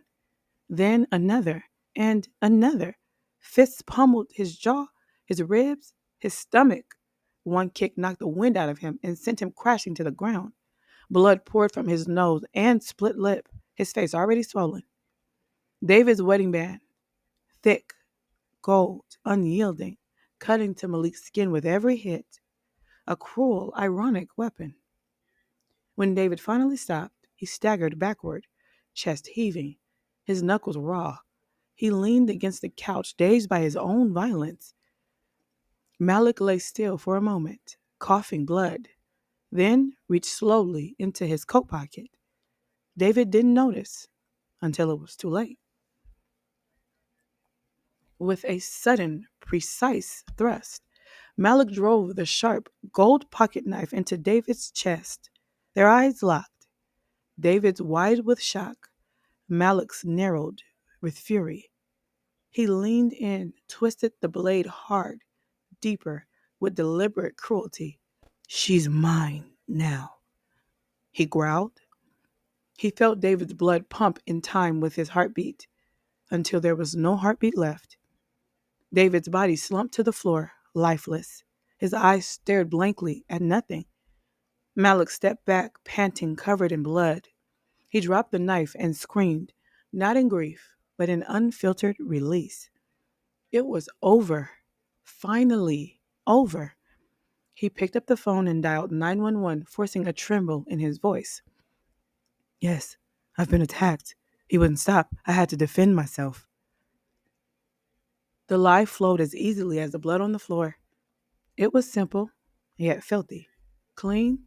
Then another and another. Fists pummeled his jaw, his ribs, his stomach. One kick knocked the wind out of him and sent him crashing to the ground. Blood poured from his nose and split lip, his face already swollen. David's wedding band, thick, gold, unyielding, cutting to Malik's skin with every hit. A cruel, ironic weapon. When David finally stopped, he staggered backward, chest heaving, his knuckles raw. He leaned against the couch, dazed by his own violence. Malik lay still for a moment, coughing blood, then reached slowly into his coat pocket. David didn't notice until it was too late. With a sudden, precise thrust, Malik drove the sharp gold pocket knife into David's chest. Their eyes locked, David's wide with shock, Malik's narrowed with fury. He leaned in, twisted the blade hard, deeper, with deliberate cruelty. She's mine now, he growled. He felt David's blood pump in time with his heartbeat, until there was no heartbeat left. David's body slumped to the floor, lifeless. His eyes stared blankly at nothing. Malik stepped back, panting, covered in blood. He dropped the knife and screamed, not in grief, but in unfiltered release. It was over. Finally over. He picked up the phone and dialed 911, forcing a tremble in his voice. Yes, I've been attacked. He wouldn't stop. I had to defend myself. The lie flowed as easily as the blood on the floor. It was simple, yet filthy. Clean,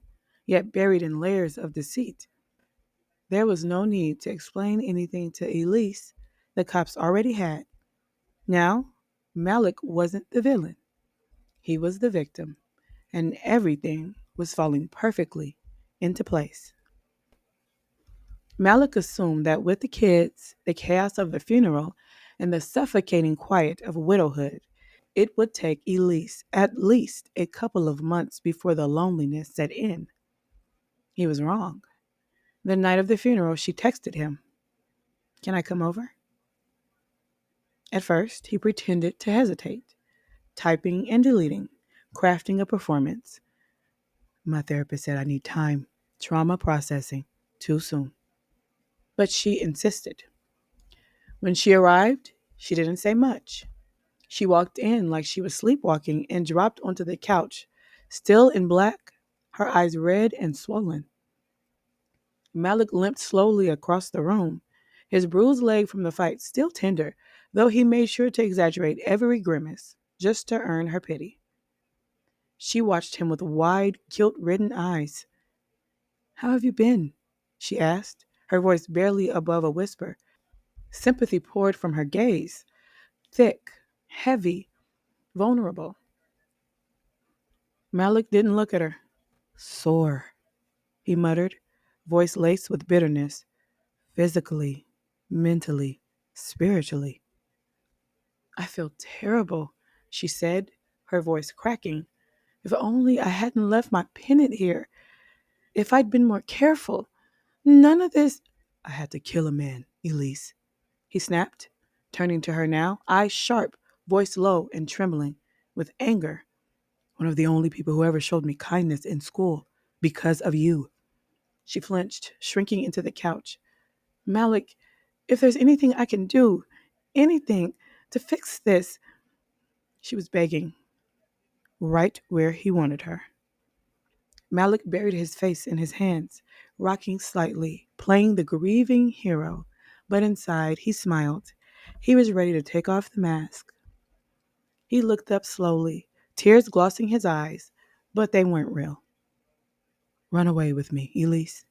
yet buried in layers of deceit. There was no need to explain anything to Elise. the cops already had. Now, Malik wasn't the villain. He was the victim, and everything was falling perfectly into place. Malik assumed that with the kids, the chaos of the funeral, and the suffocating quiet of widowhood, it would take Elise at least a couple of months before the loneliness set in. He was wrong. The night of the funeral, she texted him, "Can I come over?" At first, he pretended to hesitate, typing and deleting, crafting a performance. "My therapist said I need time. Trauma processing. Too soon." But she insisted. When she arrived, she didn't say much. She walked in like she was sleepwalking and dropped onto the couch, still in black, her eyes red and swollen. Malik limped slowly across the room, his bruised leg from the fight still tender, though he made sure to exaggerate every grimace, just to earn her pity. She watched him with wide, guilt-ridden eyes. "How have you been?" she asked, her voice barely above a whisper. Sympathy poured from her gaze, thick, heavy, vulnerable. Malik didn't look at her. "Sore," he muttered, voice laced with bitterness. "Physically, mentally, spiritually." "I feel terrible," she said, her voice cracking. "If only I hadn't left my pennant here. If I'd been more careful. None of this—" "I had to kill a man, Elise," he snapped, turning to her now, eyes sharp, voice low and trembling, with anger. "One of the only people who ever showed me kindness in school, because of you." She flinched, shrinking into the couch. "Malik, if there's anything I can do, anything to fix this—" She was begging, right where he wanted her. Malik buried his face in his hands, rocking slightly, playing the grieving hero, but inside he smiled. He was ready to take off the mask. He looked up slowly, tears glossing his eyes, but they weren't real. "Run away with me, Elise."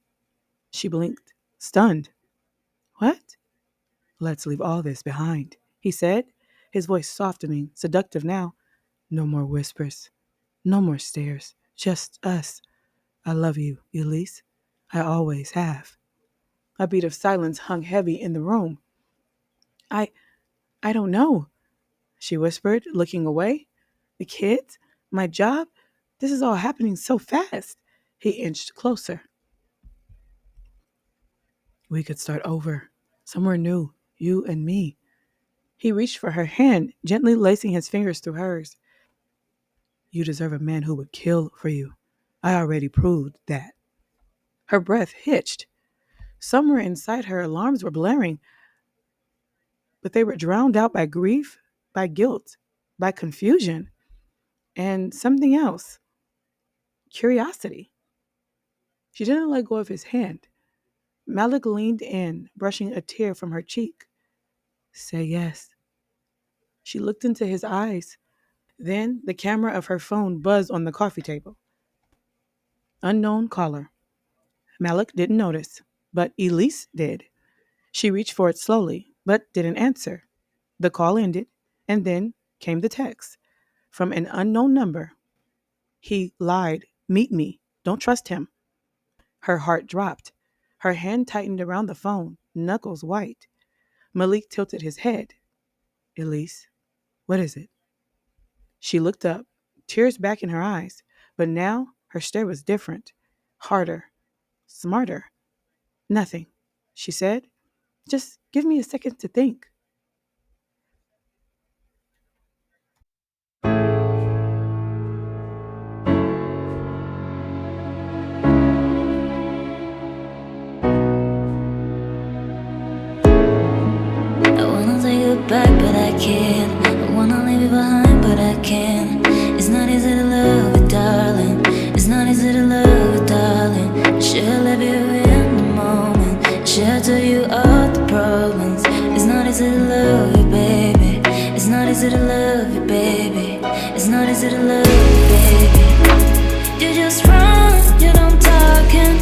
She blinked, stunned. "What?" "Let's leave all this behind," he said, his voice softening, seductive now. "No more whispers, no more stares, just us. I love you, Elise. I always have." A beat of silence hung heavy in the room. I I don't know," she whispered, looking away. "The kids? My job? This is all happening so fast." He inched closer. "We could start over, somewhere new, you and me." He reached for her hand, gently lacing his fingers through hers. "You deserve a man who would kill for you. I already proved that." Her breath hitched. Somewhere inside her, alarms were blaring, but they were drowned out by grief, by guilt, by confusion, and something else, curiosity. She didn't let go of his hand. Malik leaned in, brushing a tear from her cheek. "Say yes." She looked into his eyes. Then the camera of her phone buzzed on the coffee table. Unknown caller. Malik didn't notice, but Elise did. She reached for it slowly, but didn't answer. The call ended, and then came the text from an unknown number. "He lied. Meet me. Don't trust him." Her heart dropped. Her hand tightened around the phone, knuckles white. Malik tilted his head. "Elise, what is it?" She looked up, tears back in her eyes, but now her stare was different, harder, smarter. "Nothing," she said. "Just give me a second to think." I wanna take you back, but I can't. I wanna leave you behind, but I can't. It's not easy to love you, darling. It's not easy to love you, darling. I should've left you in the moment. I should've told you all the problems. It's not easy to love you, baby. It's not easy to love you, baby. It's not easy to love you, baby. You just run, you don't talking.